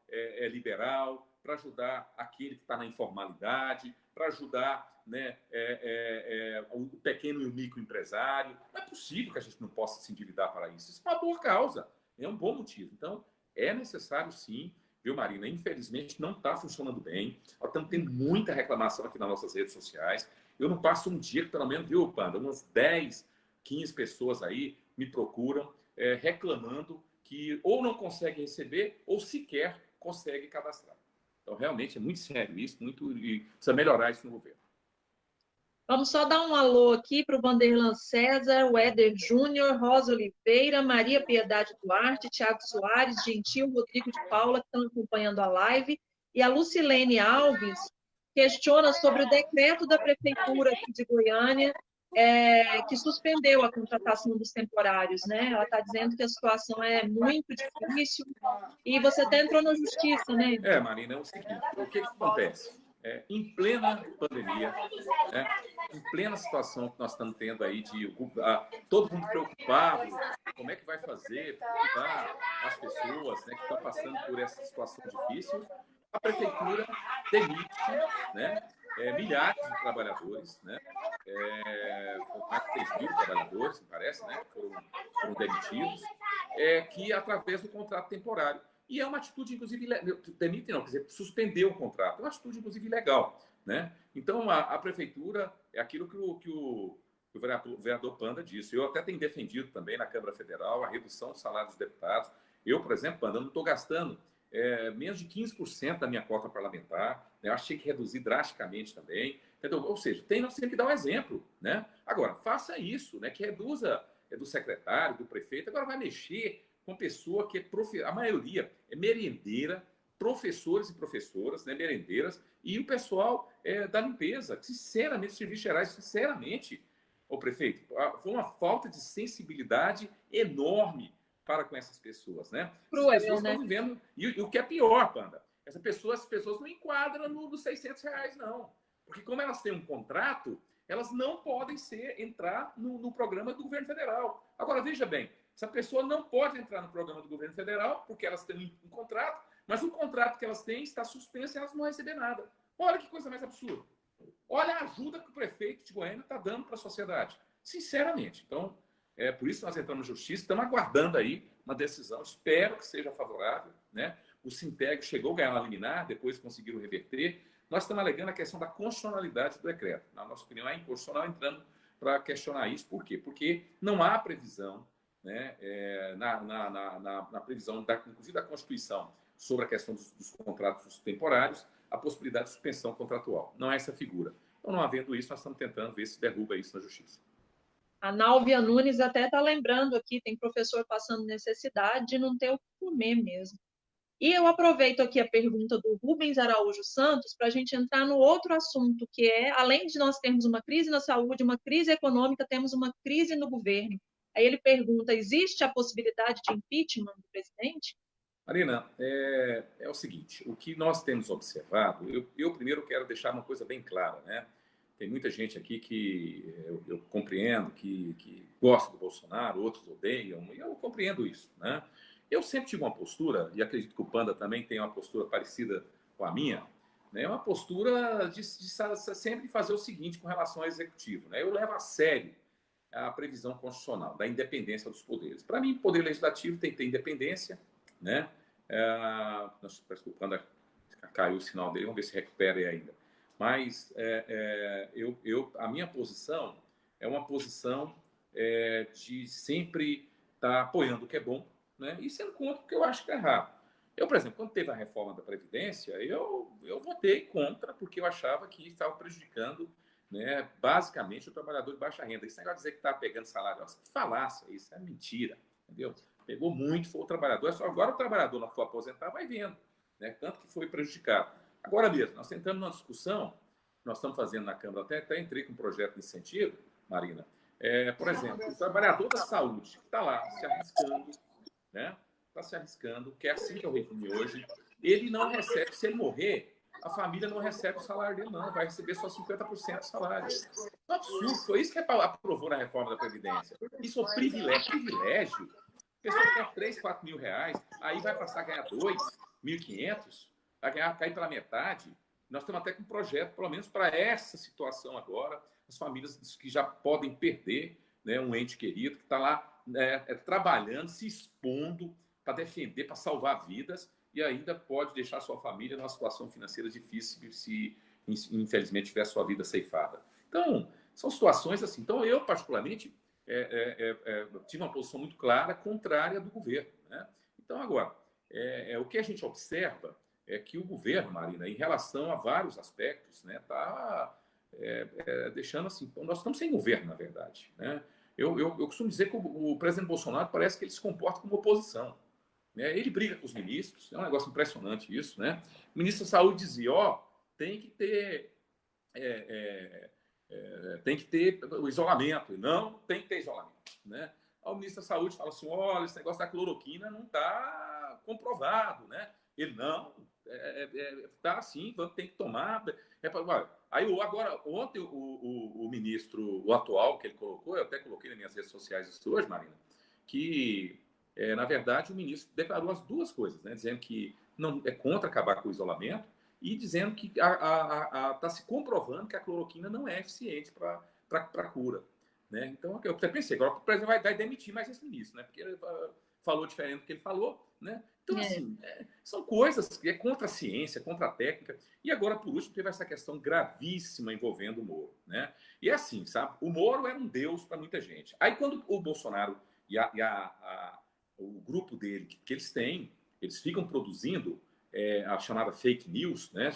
liberal, para ajudar aquele que está na informalidade, para ajudar, né, o pequeno e o microempresário. Não é possível que a gente não possa se endividar para isso. Isso é uma boa causa, é um bom motivo. Então, é necessário, sim, viu, Marina? Infelizmente, não está funcionando bem. Nós estamos tendo muita reclamação aqui nas nossas redes sociais. Eu não passo um dia que, pelo menos, viu, Panda, umas 10, 15 pessoas aí me procuram reclamando que ou não conseguem receber ou sequer conseguem cadastrar. Então, realmente, é muito sério isso, e precisa melhorar isso no governo. Vamos só dar um alô aqui para o Vanderlan César, o Éder Júnior, Rosa Oliveira, Maria Piedade Duarte, Tiago Soares, Gentil, Rodrigo de Paula, que estão acompanhando a live, e a Lucilene Alves questiona sobre o decreto da Prefeitura aqui de Goiânia, que suspendeu a contratação dos temporários, né? Ela está dizendo que a situação é muito difícil, e você até entrou na justiça, né? Marina, é o seguinte, o que acontece? Em plena pandemia, né, em plena situação que nós estamos tendo aí de todo mundo preocupado, como é que vai fazer para ajudar as pessoas, né, que estão passando por essa situação difícil, a prefeitura demite, né, milhares de trabalhadores, né, mais de 3 mil trabalhadores, me parece, né, foram demitidos, que através do contrato temporário. E é uma atitude, inclusive, demite não, quer dizer, suspender o contrato. É uma atitude, inclusive, ilegal, né? Então, a prefeitura é aquilo que o vereador Panda disse. Eu até tenho defendido também na Câmara Federal a redução do salário dos deputados. Eu, por exemplo, Panda, não estou gastando menos de 15% da minha cota parlamentar, né? Eu achei que reduzir drasticamente também. Entendeu? Ou seja, nós temos que dar um exemplo, né? Agora, faça isso, né? Que reduza do secretário, do prefeito. Agora vai mexer com pessoa que a maioria é merendeira, professores e professoras, né, merendeiras, e o pessoal da limpeza, sinceramente, serviços gerais, sinceramente, o prefeito, foi uma falta de sensibilidade enorme para com essas pessoas, né? Cruel, as pessoas né? estão vivendo, e o que é pior, Panda, as pessoas não enquadram nos R$600, não, porque como elas têm um contrato, elas não podem entrar no programa do governo federal. Agora, veja bem, essa pessoa não pode entrar no programa do governo federal, porque elas têm um contrato, mas o contrato que elas têm está suspenso e elas não vão receber nada. Olha que coisa mais absurda. Olha a ajuda que o prefeito de Goiânia está dando para a sociedade. Sinceramente. Então, por isso nós entramos na justiça, estamos aguardando aí uma decisão, espero que seja favorável, né? O Sinteg chegou a ganhar uma liminar, depois conseguiram reverter. Nós estamos alegando a questão da constitucionalidade do decreto. Na nossa opinião, é inconstitucional, entrando para questionar isso. Por quê? Porque não há previsão, né, na previsão, inclusive da Constituição, sobre a questão dos contratos temporários, a possibilidade de suspensão contratual. Não é essa figura. Então, não havendo isso, nós estamos tentando ver se derruba isso na Justiça. A Nálvia Nunes até está lembrando aqui, tem professor passando necessidade de não ter o que comer mesmo. E eu aproveito aqui a pergunta do Rubens Araújo Santos para a gente entrar no outro assunto, que é, além de nós termos uma crise na saúde, uma crise econômica, temos uma crise no governo. Aí ele pergunta, existe a possibilidade de impeachment do presidente? Marina, é o seguinte, o que nós temos observado, eu primeiro quero deixar uma coisa bem clara, né? Tem muita gente aqui que eu compreendo, que gosta do Bolsonaro, outros odeiam, e eu compreendo isso, né? Eu sempre tive uma postura, e acredito que o Panda também tem uma postura parecida com a minha, né? É uma postura de sempre fazer o seguinte com relação ao executivo, né? Eu levo a sério a previsão constitucional da independência dos poderes. Para mim, o poder legislativo tem que ter independência, né? Desculpa, caiu o sinal dele, vamos ver se recupera aí ainda. Mas a minha posição é uma posição de sempre estar apoiando o que é bom, né? E sendo contra o que eu acho que é errado. Eu, por exemplo, quando teve a reforma da Previdência, eu votei contra, porque eu achava que estava prejudicando, né, basicamente o trabalhador de baixa renda. Isso negócio de dizer que está pegando salário, nossa, que falácia, isso é mentira, entendeu? Pegou muito, foi o trabalhador. Agora o trabalhador, na for aposentar, vai vendo, né? Tanto que foi prejudicado. Agora mesmo, nós entramos numa discussão, nós estamos fazendo na Câmara, até entrei com um projeto nesse sentido, Marina. Por exemplo, o trabalhador da saúde, que está lá se arriscando, né? Está se arriscando, que é assim que eu resumo hoje, ele não recebe, se ele morrer, a família não recebe o salário dele, não, vai receber só 50% do salário. É um absurdo, foi isso que aprovou na reforma da Previdência. Isso é um privilégio. A pessoa que ganha 3, 4 mil reais, aí vai passar a ganhar 2.500, vai cair pela metade. Nós estamos até com um projeto, pelo menos para essa situação agora, as famílias que já podem perder, né, um ente querido que está lá trabalhando, se expondo para defender, para salvar vidas, e ainda pode deixar sua família numa situação financeira difícil se, infelizmente, tiver sua vida ceifada. Então, são situações assim. Então, eu, particularmente, tive uma posição muito clara, contrária do governo, né? Então, agora, o que a gente observa é que o governo, Marina, em relação a vários aspectos, né, está deixando assim. Então, nós estamos sem governo, na verdade, né? Eu costumo dizer que o presidente Bolsonaro parece que ele se comporta como oposição. Ele briga com os ministros, é um negócio impressionante isso, né? O ministro da Saúde dizia, tem que ter o isolamento. E não tem que ter isolamento, né? O ministro da Saúde fala assim, olha, esse negócio da cloroquina não está comprovado, né? Ele, não, está assim, tem que tomar. Aí, agora, ontem, o ministro, o atual, que ele colocou, eu até coloquei nas minhas redes sociais isso hoje, Marina, que, na verdade, o ministro declarou as duas coisas, né? Dizendo que não é contra acabar com o isolamento e dizendo que está se comprovando que a cloroquina não é eficiente para a cura, né? Então, eu até pensei, agora o presidente vai demitir mais esse ministro, né? Porque ele falou diferente do que ele falou, né? Então, assim, são coisas que é contra a ciência, contra a técnica. E agora, por último, teve essa questão gravíssima envolvendo o Moro, né? E assim, sabe? O Moro era um deus para muita gente. Aí, quando o Bolsonaro e o grupo dele, que eles têm, eles ficam produzindo a chamada fake news, né?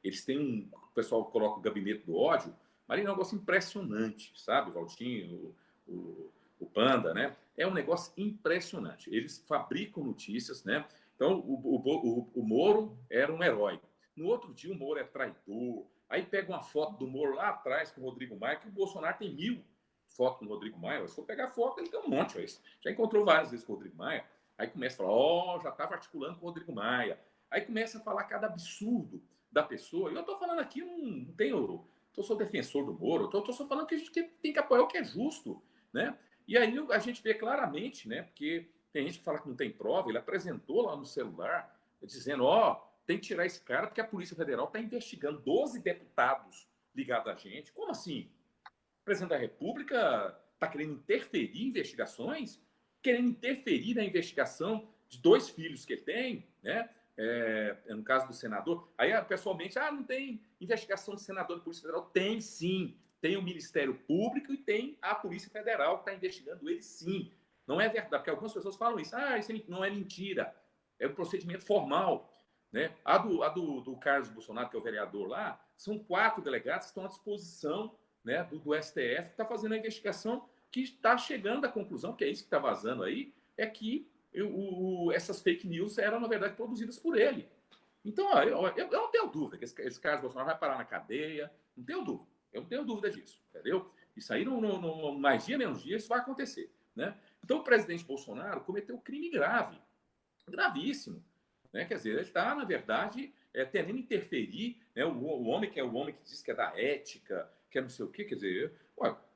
Eles têm o pessoal coloca o gabinete do ódio. Marina, é um negócio impressionante, sabe, Valtinho, o Panda, né? É um negócio impressionante. Eles fabricam notícias, né? Então, o Moro era um herói. No outro dia, o Moro é traidor. Aí pega uma foto do Moro lá atrás com o Rodrigo Maia, que o Bolsonaro tem 1000 fotos com o Rodrigo Maia. Se for pegar foto, ele tem um monte. Já encontrou várias vezes com o Rodrigo Maia. Aí começa a falar, já estava articulando com o Rodrigo Maia. Aí começa a falar cada absurdo da pessoa. E eu estou falando aqui, não tenho... Eu sou defensor do Moro, eu estou só falando que a gente tem que apoiar o que é justo, né? E aí a gente vê claramente, né? Porque tem gente que fala que não tem prova, ele apresentou lá no celular, dizendo, tem que tirar esse cara porque a Polícia Federal está investigando 12 deputados ligados a gente. Como assim? O presidente da República está querendo interferir em investigações? Querendo interferir na investigação de 2 filhos que ele tem, né? No caso do senador. Aí, pessoalmente, não tem investigação de senador da Polícia Federal. Tem sim. Tem o Ministério Público e tem a Polícia Federal que está investigando ele sim. Não é verdade, porque algumas pessoas falam isso. Isso não é mentira. É um procedimento formal, né? Do Carlos Bolsonaro, que é o vereador lá, são 4 delegados que estão à disposição, né, do STF, que está fazendo a investigação, que está chegando à conclusão, que é isso que está vazando aí, é que essas fake news eram, na verdade, produzidas por ele. Então, eu não tenho dúvida que esse Carlos Bolsonaro vai parar na cadeia, não tenho dúvida. Eu não tenho dúvida disso, entendeu? Isso aí, mais dia, menos dia, isso vai acontecer, né? Então, o presidente Bolsonaro cometeu um crime grave, gravíssimo, né? Quer dizer, ele está, na verdade, tentando interferir, né? O homem que diz que é da ética, que é não sei o quê, quer dizer...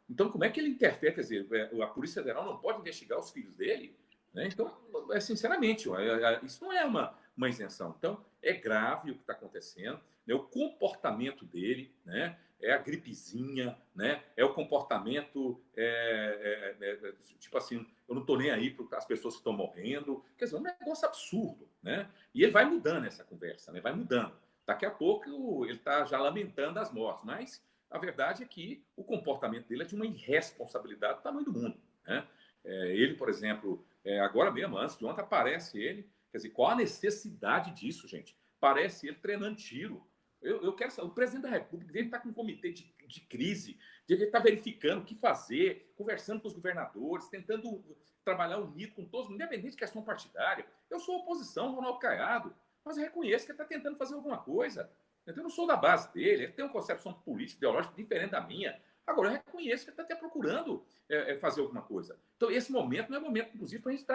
então, como é que ele interfere? Quer dizer, a Polícia Federal não pode investigar os filhos dele? Né? Então, sinceramente, isso não é uma isenção. Então, é grave o que está acontecendo, né? O comportamento dele, né? É a gripezinha, né? É o comportamento, tipo assim, eu não estou nem aí para as pessoas que estão morrendo. Quer dizer, é um negócio absurdo, né? E ele vai mudando essa conversa, né? Vai mudando. Daqui a pouco ele está já lamentando as mortes, mas a verdade é que o comportamento dele é de uma irresponsabilidade do tamanho do mundo, né? Ele, por exemplo, agora mesmo, antes de ontem, aparece ele. Quer dizer, qual a necessidade disso, gente? Parece ele treinando tiro. Eu quero saber, o presidente da República deve estar com um comitê de crise, deve estar verificando o que fazer, conversando com os governadores, tentando trabalhar unido com todos, independente de questão partidária. Eu sou oposição, Ronaldo Caiado, mas eu reconheço que ele está tentando fazer alguma coisa. Eu não sou da base dele, ele tem uma concepção política, ideológica diferente da minha. Agora, eu reconheço que ele está até procurando fazer alguma coisa. Então, esse momento não é momento, inclusive, para a gente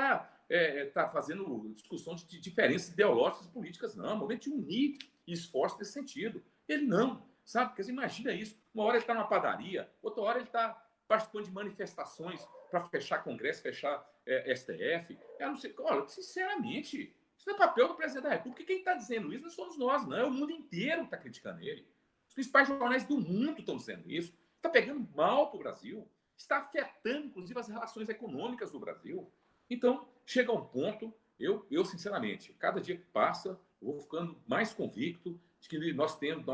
estar fazendo discussão de diferenças ideológicas e políticas, não. É momento de unir esforços nesse sentido. Ele não, sabe? Porque você imagina isso. Uma hora ele está numa padaria, outra hora ele está participando de manifestações para fechar Congresso, fechar STF. Eu não sei, olha, sinceramente, isso não é papel do presidente da República. Quem está dizendo isso não somos nós, não. É o mundo inteiro que está criticando ele. Os principais jornais do mundo estão dizendo isso. Está pegando mal para o Brasil. Está afetando, inclusive, as relações econômicas do Brasil. Então, chega um ponto, eu sinceramente, cada dia que passa, eu vou ficando mais convicto de que nós temos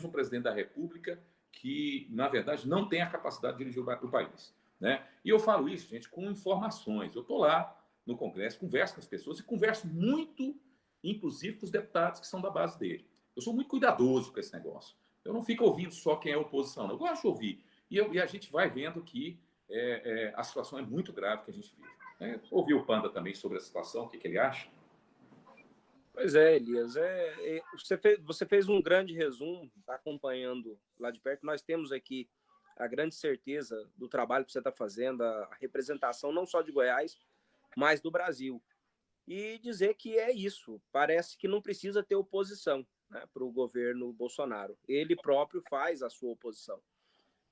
um presidente da República que, na verdade, não tem a capacidade de dirigir o país, né? E eu falo isso, gente, com informações. Eu estou lá no Congresso, converso com as pessoas e converso muito, inclusive, com os deputados que são da base dele. Eu sou muito cuidadoso com esse negócio. Eu não fico ouvindo só quem é oposição, não. Eu gosto de ouvir. E a gente vai vendo que a situação é muito grave que a gente vive. Ouvi o Panda também sobre a situação, o que ele acha? Pois é, Elias. Você fez um grande resumo, está acompanhando lá de perto. Nós temos aqui a grande certeza do trabalho que você está fazendo, a representação não só de Goiás, mas do Brasil. E dizer que é isso. Parece que não precisa ter oposição, né, para o governo Bolsonaro. Ele próprio faz a sua oposição.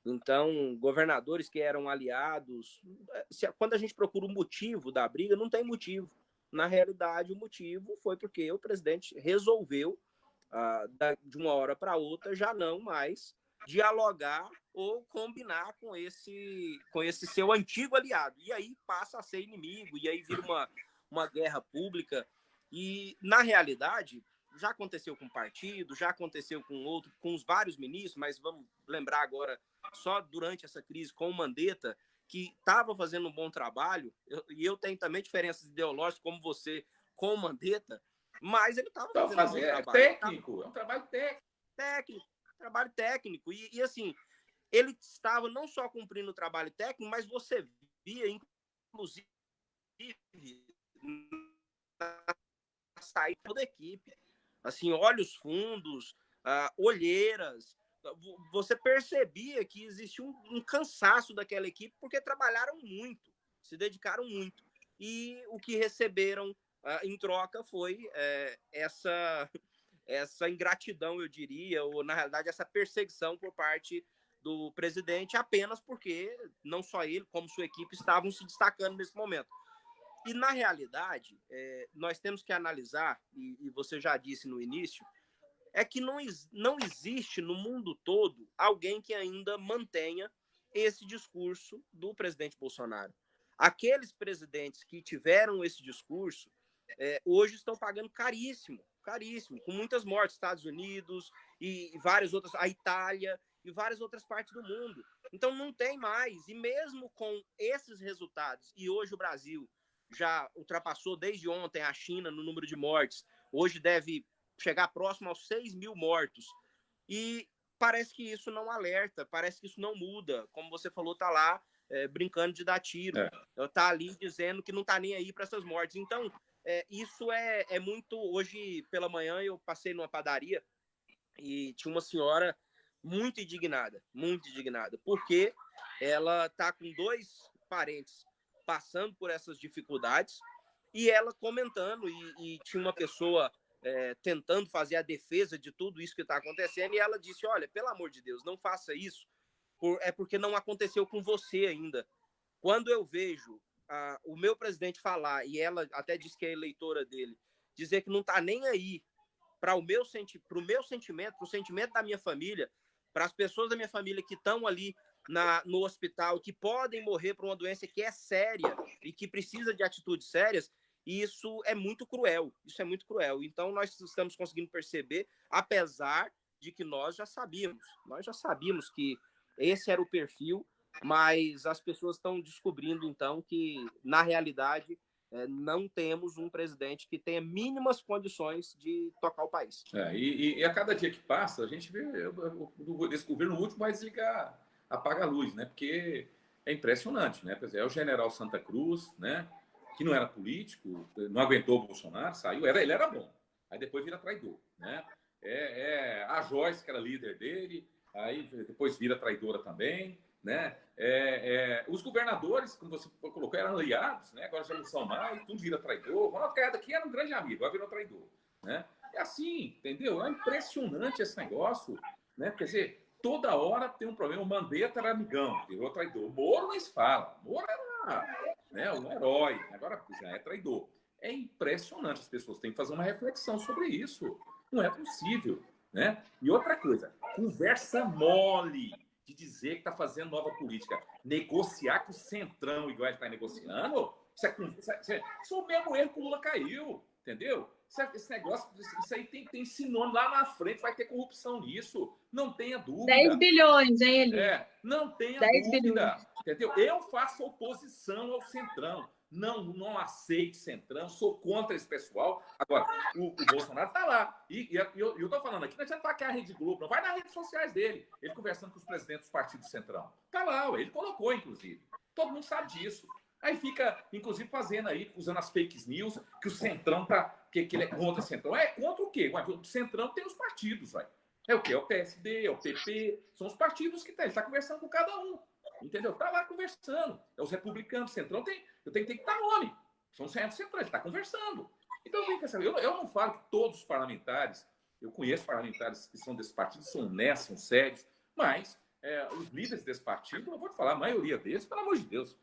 Então, governadores que eram aliados, quando a gente procura o motivo da briga, não tem motivo. Na realidade, o motivo foi porque o presidente resolveu, de uma hora para outra, já não mais dialogar ou combinar com esse seu antigo aliado. E aí passa a ser inimigo, e aí vira uma guerra pública. E, na realidade, já aconteceu com partido, já aconteceu com os vários ministros, mas vamos lembrar agora, só durante essa crise com o Mandetta, que estava fazendo um bom trabalho, e eu tenho também diferenças ideológicas, como você, com o Mandetta, mas ele estava fazendo um bom trabalho. Técnico, é um trabalho técnico. Trabalho técnico. E assim, ele estava não só cumprindo o trabalho técnico, mas você via, inclusive, na saída da equipe, assim, olhos fundos, olheiras, você percebia que existia um cansaço daquela equipe, porque trabalharam muito, se dedicaram muito, e o que receberam em troca foi essa ingratidão, eu diria, ou na realidade essa perseguição por parte do presidente, apenas porque não só ele, como sua equipe estavam se destacando nesse momento. E, na realidade, nós temos que analisar, e você já disse no início, é que não existe no mundo todo alguém que ainda mantenha esse discurso do presidente Bolsonaro. Aqueles presidentes que tiveram esse discurso hoje estão pagando caríssimo, com muitas mortes, Estados Unidos e várias outras, a Itália e várias outras partes do mundo. Então não tem mais, e mesmo com esses resultados, e hoje o Brasil já ultrapassou desde ontem a China no número de mortes, hoje deve chegar próximo aos 6 mil mortos, e parece que isso não alerta, parece que isso não muda, como você falou, tá lá brincando de dar tiro, tá ali dizendo que não tá nem aí para essas mortes. Então, isso é muito... Hoje pela manhã eu passei numa padaria e tinha uma senhora muito indignada, porque ela tá com 2 parentes passando por essas dificuldades, e ela comentando, e tinha uma pessoa tentando fazer a defesa de tudo isso que está acontecendo, e ela disse, olha, pelo amor de Deus, não faça isso, porque não aconteceu com você ainda. Quando eu vejo o meu presidente falar, e ela até disse que é eleitora dele, dizer que não está nem aí para o meu sentimento, para o sentimento da minha família, para as pessoas da minha família que estão ali no hospital, que podem morrer por uma doença que é séria e que precisa de atitudes sérias, isso é muito cruel. Isso é muito cruel. Então, nós estamos conseguindo perceber, apesar de que nós já sabíamos que esse era o perfil, mas as pessoas estão descobrindo, então, que, na realidade, não temos um presidente que tenha mínimas condições de tocar o país. E a cada dia que passa, a gente vê esse governo último vai desligar, apaga a luz, né? Porque é impressionante, né? É o general Santa Cruz, né? Que não era político, não aguentou o Bolsonaro, saiu, ele era bom. Aí depois vira traidor, né? A Joyce, que era líder dele, aí depois vira traidora também, né? Os governadores, como você colocou, eram aliados, né? Agora já não são mais, tudo vira traidor. O Ronaldo Caiado aqui era um grande amigo, agora virou traidor, né? É assim, entendeu? É impressionante esse negócio, né? Quer dizer, toda hora tem um problema. O Mandetta era amigão, virou traidor. O Moro nem se fala. O Moro era, né, um herói, agora já é traidor. É impressionante, as pessoas têm que fazer uma reflexão sobre isso. Não é possível, né? E outra coisa, conversa mole de dizer que está fazendo nova política. Negociar com o Centrão, igual ele está negociando, isso é o mesmo erro que o Lula caiu, entendeu? Esse negócio, isso aí tem sinônimo lá na frente, vai ter corrupção nisso, não tenha dúvida. 10 bilhões, hein, Eli? Não tenha 10 dúvida, bilhões. entendeu? Eu faço oposição ao Centrão, não aceito Centrão, sou contra esse pessoal. Agora, o Bolsonaro está lá, e eu estou falando aqui, não adianta falar que é a Rede Globo, não vai nas redes sociais dele, ele conversando com os presidentes dos partidos do Centrão. Está lá, ele colocou, inclusive. Todo mundo sabe disso. Aí fica, inclusive, fazendo aí, usando as fake news, que o Centrão que ele é contra o Centrão. É contra o quê? O Centrão tem os partidos, vai. É o quê? É o PSD, é o PP, são os partidos que tem. Ele está conversando com cada um. Entendeu? Está lá conversando. É os republicanos, o Centrão tem que estar nome. São os Centrão, ele está conversando. Então, eu não falo que todos os parlamentares, eu conheço parlamentares que são desse partido, são honestos, são sérios, mas os líderes desse partido, eu vou te falar, a maioria deles, pelo amor de Deus,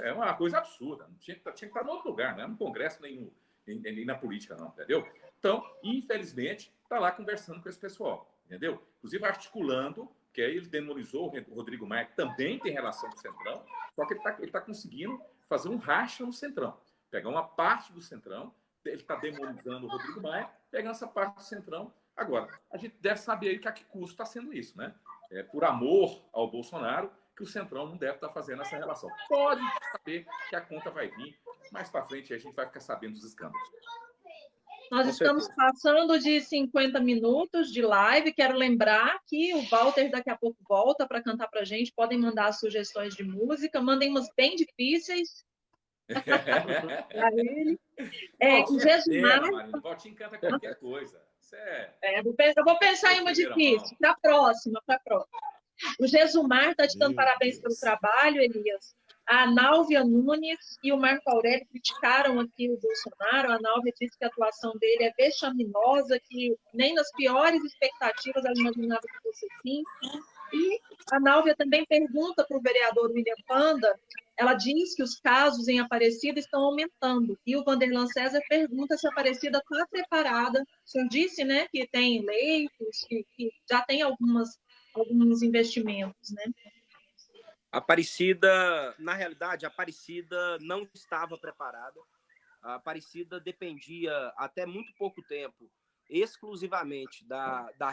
é uma coisa absurda. Não tinha que estar em outro lugar, não é no Congresso nem na política, não, entendeu? Então, infelizmente, está lá conversando com esse pessoal, entendeu? Inclusive articulando, que aí ele demonizou o Rodrigo Maia, que também tem relação com o Centrão, só que ele tá conseguindo fazer um racha no Centrão. Pegar uma parte do Centrão, ele está demonizando o Rodrigo Maia, pegando essa parte do Centrão. Agora, a gente deve saber aí que a que custo está sendo isso, né? Por amor ao Bolsonaro, que o Centrão não deve estar fazendo essa relação. Pode saber que a conta vai vir, mais para frente a gente vai ficar sabendo dos escândalos. Nós estamos passando de 50 minutos de live. Quero lembrar que o Walter daqui a pouco volta para cantar para a gente. Podem mandar sugestões de música. Mandem umas bem difíceis para ele. O Gesumar... O Valtinho canta qualquer coisa. Eu vou pensar em uma difícil. Para a próxima. O Gesumar está te dando parabéns pelo trabalho, Elias. A Nálvia Nunes e o Marco Aurélio criticaram aqui o Bolsonaro. A Nálvia disse que a atuação dele é vexaminosa, que nem nas piores expectativas ela imaginava que fosse assim. E a Nálvia também pergunta para o vereador William Panda, ela diz que os casos em Aparecida estão aumentando. E o Vanderlan César pergunta se a Aparecida está preparada. O senhor disse, né, que tem leitos, que já tem alguns investimentos, né? Aparecida, na realidade, a Aparecida não estava preparada. A Aparecida dependia, até muito pouco tempo, exclusivamente da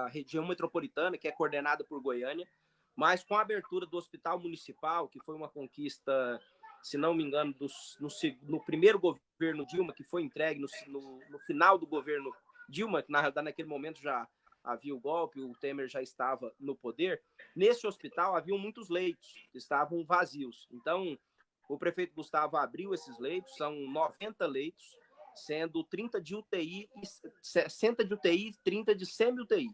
região metropolitana, que é coordenada por Goiânia, mas com a abertura do Hospital Municipal, que foi uma conquista, se não me engano, no primeiro governo Dilma, que foi entregue no final do governo Dilma, que na realidade naquele momento já havia o golpe, o Temer já estava no poder. Nesse hospital haviam muitos leitos que estavam vazios. Então, o prefeito Gustavo abriu esses leitos, são 90 leitos, sendo 30 de UTI, 60 de UTI e 30 de semi-UTI.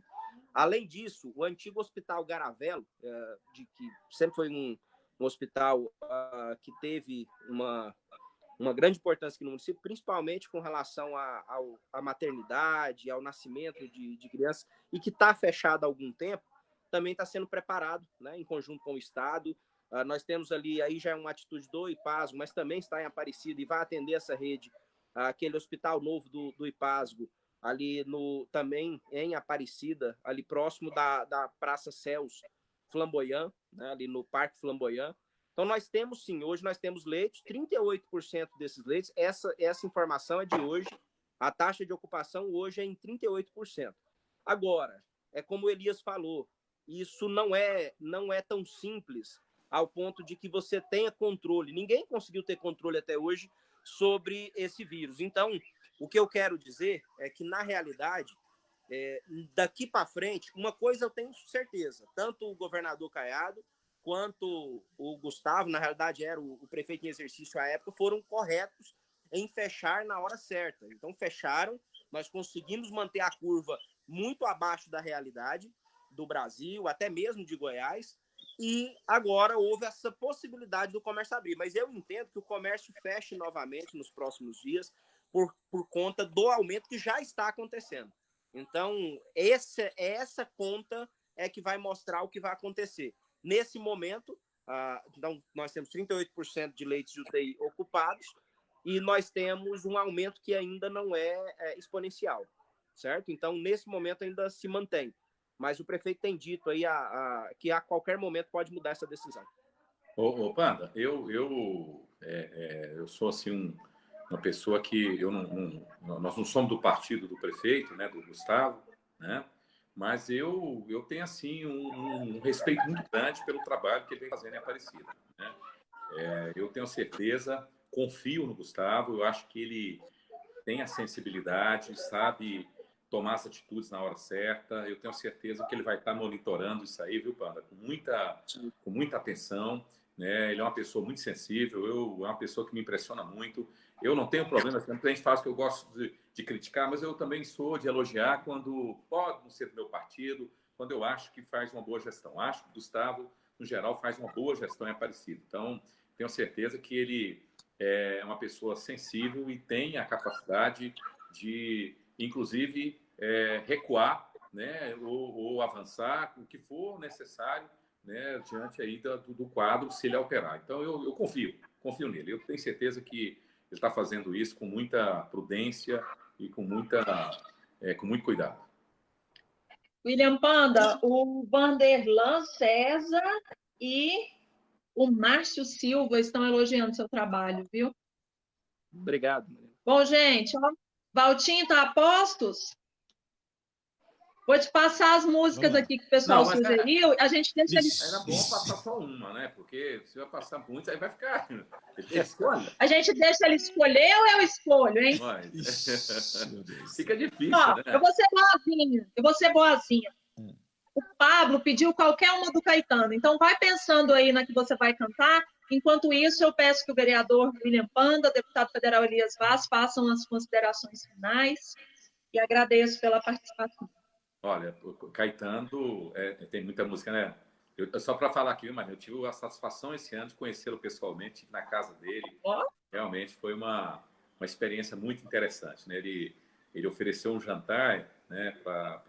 Além disso, o antigo Hospital Garavelo, que sempre foi um hospital que teve uma grande importância aqui no município, principalmente com relação à maternidade, ao nascimento de crianças, e que está fechado há algum tempo, também está sendo preparado, né, em conjunto com o Estado. Nós temos ali, aí já é uma atitude do IPASO, mas também está em Aparecida e vai atender essa rede, aquele hospital novo do IPASGO, ali também em Aparecida, ali próximo da Praça Céus Flamboyant, né, ali no Parque Flamboyant. Então, nós temos, sim, hoje nós temos leitos, 38% desses leitos, essa informação é de hoje, a taxa de ocupação hoje é em 38%. Agora, é como o Elias falou, isso não é tão simples ao ponto de que você tenha controle. Ninguém conseguiu ter controle até hoje sobre esse vírus. Então, o que eu quero dizer é que, na realidade, daqui para frente, uma coisa eu tenho certeza, tanto o governador Caiado quanto o Gustavo, na realidade era o prefeito em exercício à época, foram corretos em fechar na hora certa. Então, fecharam, nós conseguimos manter a curva muito abaixo da realidade do Brasil, até mesmo de Goiás, e agora houve essa possibilidade do comércio abrir. Mas eu entendo que o comércio feche novamente nos próximos dias por conta do aumento que já está acontecendo. Então, essa conta é que vai mostrar o que vai acontecer. Nesse momento, então, nós temos 38% de leitos de UTI ocupados e nós temos um aumento que ainda não é exponencial, certo? Então, nesse momento ainda se mantém. Mas o prefeito tem dito aí que a qualquer momento pode mudar essa decisão. Ô Panda, eu sou assim uma pessoa que nós não somos do partido do prefeito, né, do Gustavo, né? Mas eu tenho assim um respeito muito grande pelo trabalho que ele vem fazendo em Aparecida, né? Eu tenho certeza, confio no Gustavo, eu acho que ele tem a sensibilidade, sabe tomar as atitudes na hora certa. Eu tenho certeza que ele vai estar monitorando isso aí, viu, Panda? Com muita atenção, né? Ele é uma pessoa muito sensível, é uma pessoa que me impressiona muito. Eu não tenho problema, sempre a gente faz o que eu gosto de criticar, mas eu também sou de elogiar quando pode não ser do meu partido, quando eu acho que faz uma boa gestão. Acho que o Gustavo, no geral, faz uma boa gestão em Aparecida. Então, tenho certeza que ele é uma pessoa sensível e tem a capacidade de, inclusive, recuar, né, ou avançar, o que for necessário, né, diante aí do quadro, se ele alterar. Então, eu confio nele. Eu tenho certeza que ele está fazendo isso com muita prudência e com muito cuidado. William Panda, o Vanderlan César e o Márcio Silva estão elogiando seu trabalho, viu? Obrigado, Maria. Bom, gente, ó, Valtinho, tá a postos? Vou te passar as músicas aqui que o pessoal sugeriu. A gente deixa eles. Era bom passar só uma, né? Porque se vai passar muitos, aí vai ficar. Escolhe. A gente deixa ele escolher ou eu escolho, hein? Fica difícil, ó, né? Eu vou ser boazinha. O Pablo pediu qualquer uma do Caetano. Então, vai pensando aí na que você vai cantar. Enquanto isso, eu peço que o vereador William Panda, deputado federal Elias Vaz, façam as considerações finais. E agradeço pela participação. Olha, o Caetano tem muita música, né? Só para falar aqui, mas eu tive a satisfação esse ano de conhecê-lo pessoalmente, estive na casa dele. Realmente foi uma experiência muito interessante, né? Ele ofereceu um jantar, né, para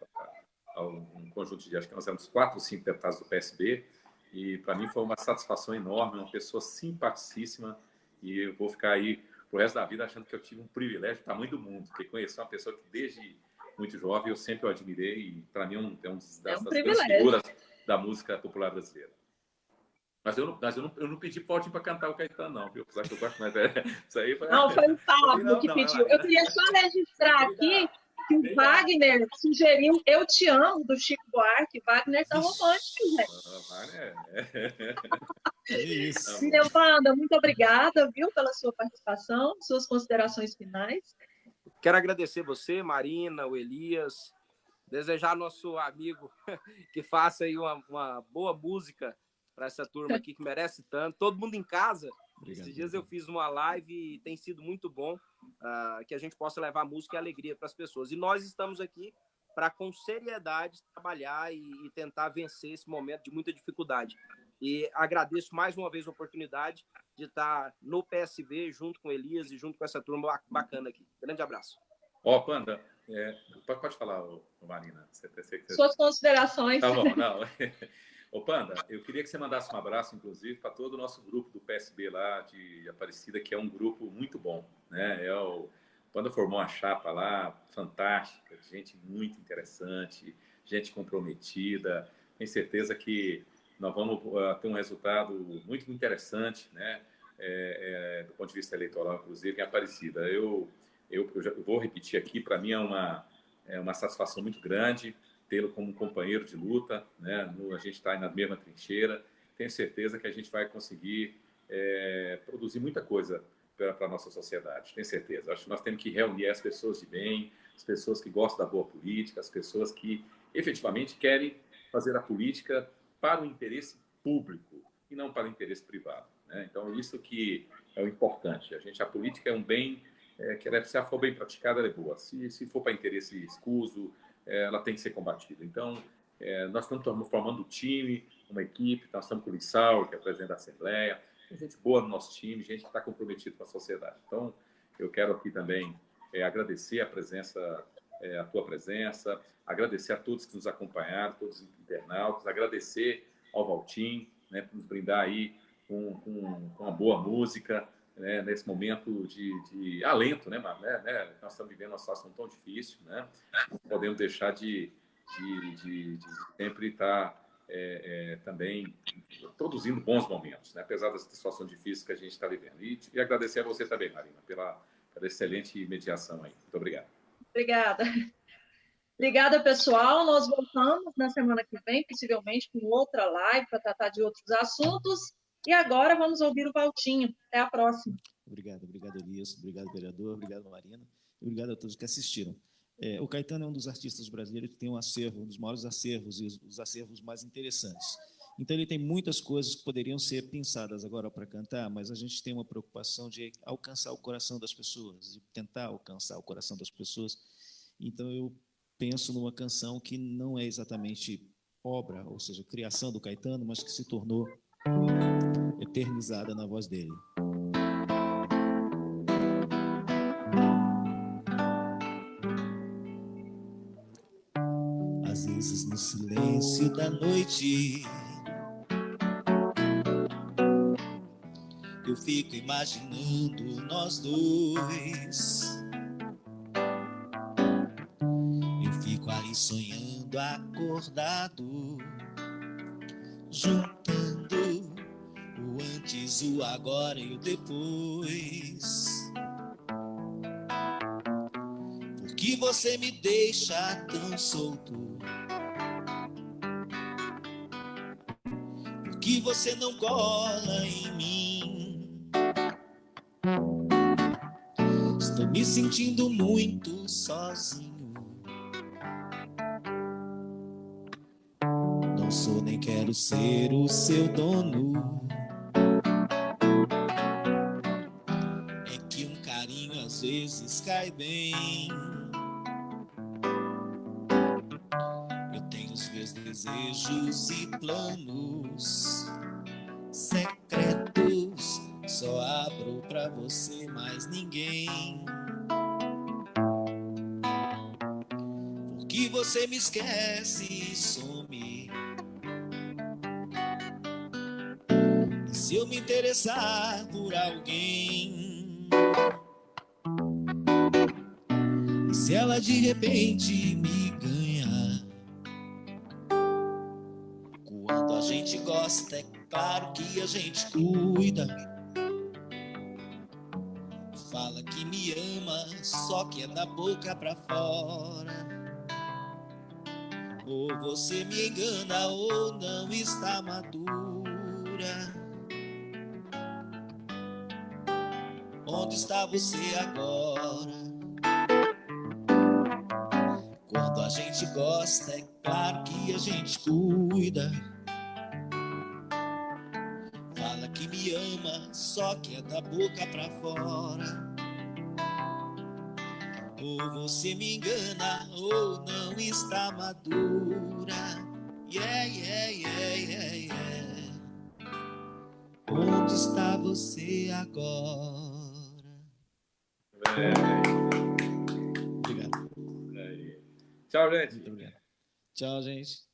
um conjunto de, acho que nós éramos 4 ou 5 deputados do PSB, e para mim foi uma satisfação enorme, uma pessoa simpaticíssima, e eu vou ficar aí pro resto da vida achando que eu tive um privilégio do tamanho do mundo, porque conhecer uma pessoa que desde muito jovem eu sempre o admirei, e para mim é uma das grandes figuras da música popular brasileira. Mas eu não pedi Valtinho para cantar o Caetano, não, viu? Apesar que eu gosto mais. Isso aí foi... Não, foi o Pablo que pediu. Eu queria só registrar aqui que o Wagner sugeriu Eu Te Amo, do Chico Buarque. Wagner tá romântico, gente. Wagner. Isso. William Panda, muito obrigada, viu, pela sua participação, suas considerações finais. Quero agradecer você, Marina, o Elias, desejar ao nosso amigo que faça aí uma boa música para essa turma aqui que merece tanto. Todo mundo em casa. Obrigado. Esses dias eu fiz uma live e tem sido muito bom que a gente possa levar música e alegria para as pessoas. E nós estamos aqui para, com seriedade, trabalhar e tentar vencer esse momento de muita dificuldade. E agradeço mais uma vez a oportunidade de estar no PSB junto com Elias e junto com essa turma bacana aqui. Grande abraço. Panda, pode falar, Marina. Suas considerações. Tá bom, não. Panda, eu queria que você mandasse um abraço, inclusive, para todo o nosso grupo do PSB lá de Aparecida, que é um grupo muito bom, né? banda formou uma chapa lá fantástica, gente muito interessante, gente comprometida. Tenho certeza que nós vamos ter um resultado muito interessante, né? Do ponto de vista eleitoral, inclusive, em Aparecida. Eu vou repetir aqui, para mim é uma satisfação muito grande tê-lo como companheiro de luta, né? A gente está aí na mesma trincheira. Tenho certeza que a gente vai conseguir produzir muita coisa para a nossa sociedade, tenho certeza. Acho que nós temos que reunir as pessoas de bem, as pessoas que gostam da boa política, as pessoas que efetivamente querem fazer a política para o interesse público e não para o interesse privado, né? Então, isso que é o importante. A política é um bem que, se ela for bem praticada, ela é boa. Se for para interesse escuso, ela tem que ser combatida. Então, nós estamos formando um time, uma equipe, nós estamos com o Lissau, que é o presidente da Assembleia, tem gente boa no nosso time, gente que está comprometida com a sociedade. Então, eu quero aqui também agradecer a tua presença, agradecer a todos que nos acompanharam, todos os internautas, agradecer ao Valtim, né, por nos brindar aí com uma boa música, né, nesse momento de alento, né, nós estamos vivendo uma situação tão difícil, né, não podemos deixar de sempre estar também produzindo bons momentos, né? Apesar da situação difícil que a gente está vivendo. E agradecer a você também, Marina, pela excelente mediação aí. Muito obrigado. Obrigada. Obrigada, pessoal. Nós voltamos na semana que vem, possivelmente com outra live para tratar de outros assuntos. E agora vamos ouvir o Valtinho. Até a próxima. Obrigado, Elias. Obrigado, vereador. Obrigado, Marina. E obrigado a todos que assistiram. O Caetano é um dos artistas brasileiros que tem um acervo, um dos maiores acervos e os acervos mais interessantes. Então, ele tem muitas coisas que poderiam ser pensadas agora para cantar, mas a gente tem uma preocupação de alcançar o coração das pessoas, de tentar alcançar o coração das pessoas. Então, eu penso numa canção que não é exatamente obra, ou seja, criação do Caetano, mas que se tornou eternizada na voz dele. Às vezes no silêncio da noite eu fico imaginando nós dois. Eu fico aí sonhando acordado, juntando o antes, o agora e o depois. Por que você me deixa tão solto? Por que você não cola em mim? Estou me sentindo muito sozinho. Não sou nem quero ser o seu dono. É que um carinho às vezes cai bem. Eu tenho os meus desejos e planos secretos, só abro pra você, mais ninguém. Porque você me esquece e some. E se eu me interessar por alguém, e se ela de repente me ganha? Quando a gente gosta, é claro que a gente cuida. Fala que me ama, só que é da boca pra fora. Ou você me engana ou não está madura. Onde está você agora? Quando a gente gosta, é claro que a gente cuida. Fala que me ama, só que é da boca pra fora. Ou você me engana ou não está madura. Yeah, yeah, yeah, yeah, yeah. Onde está você agora? Obrigado. Tchau, gente. Muito obrigado. Tchau, gente.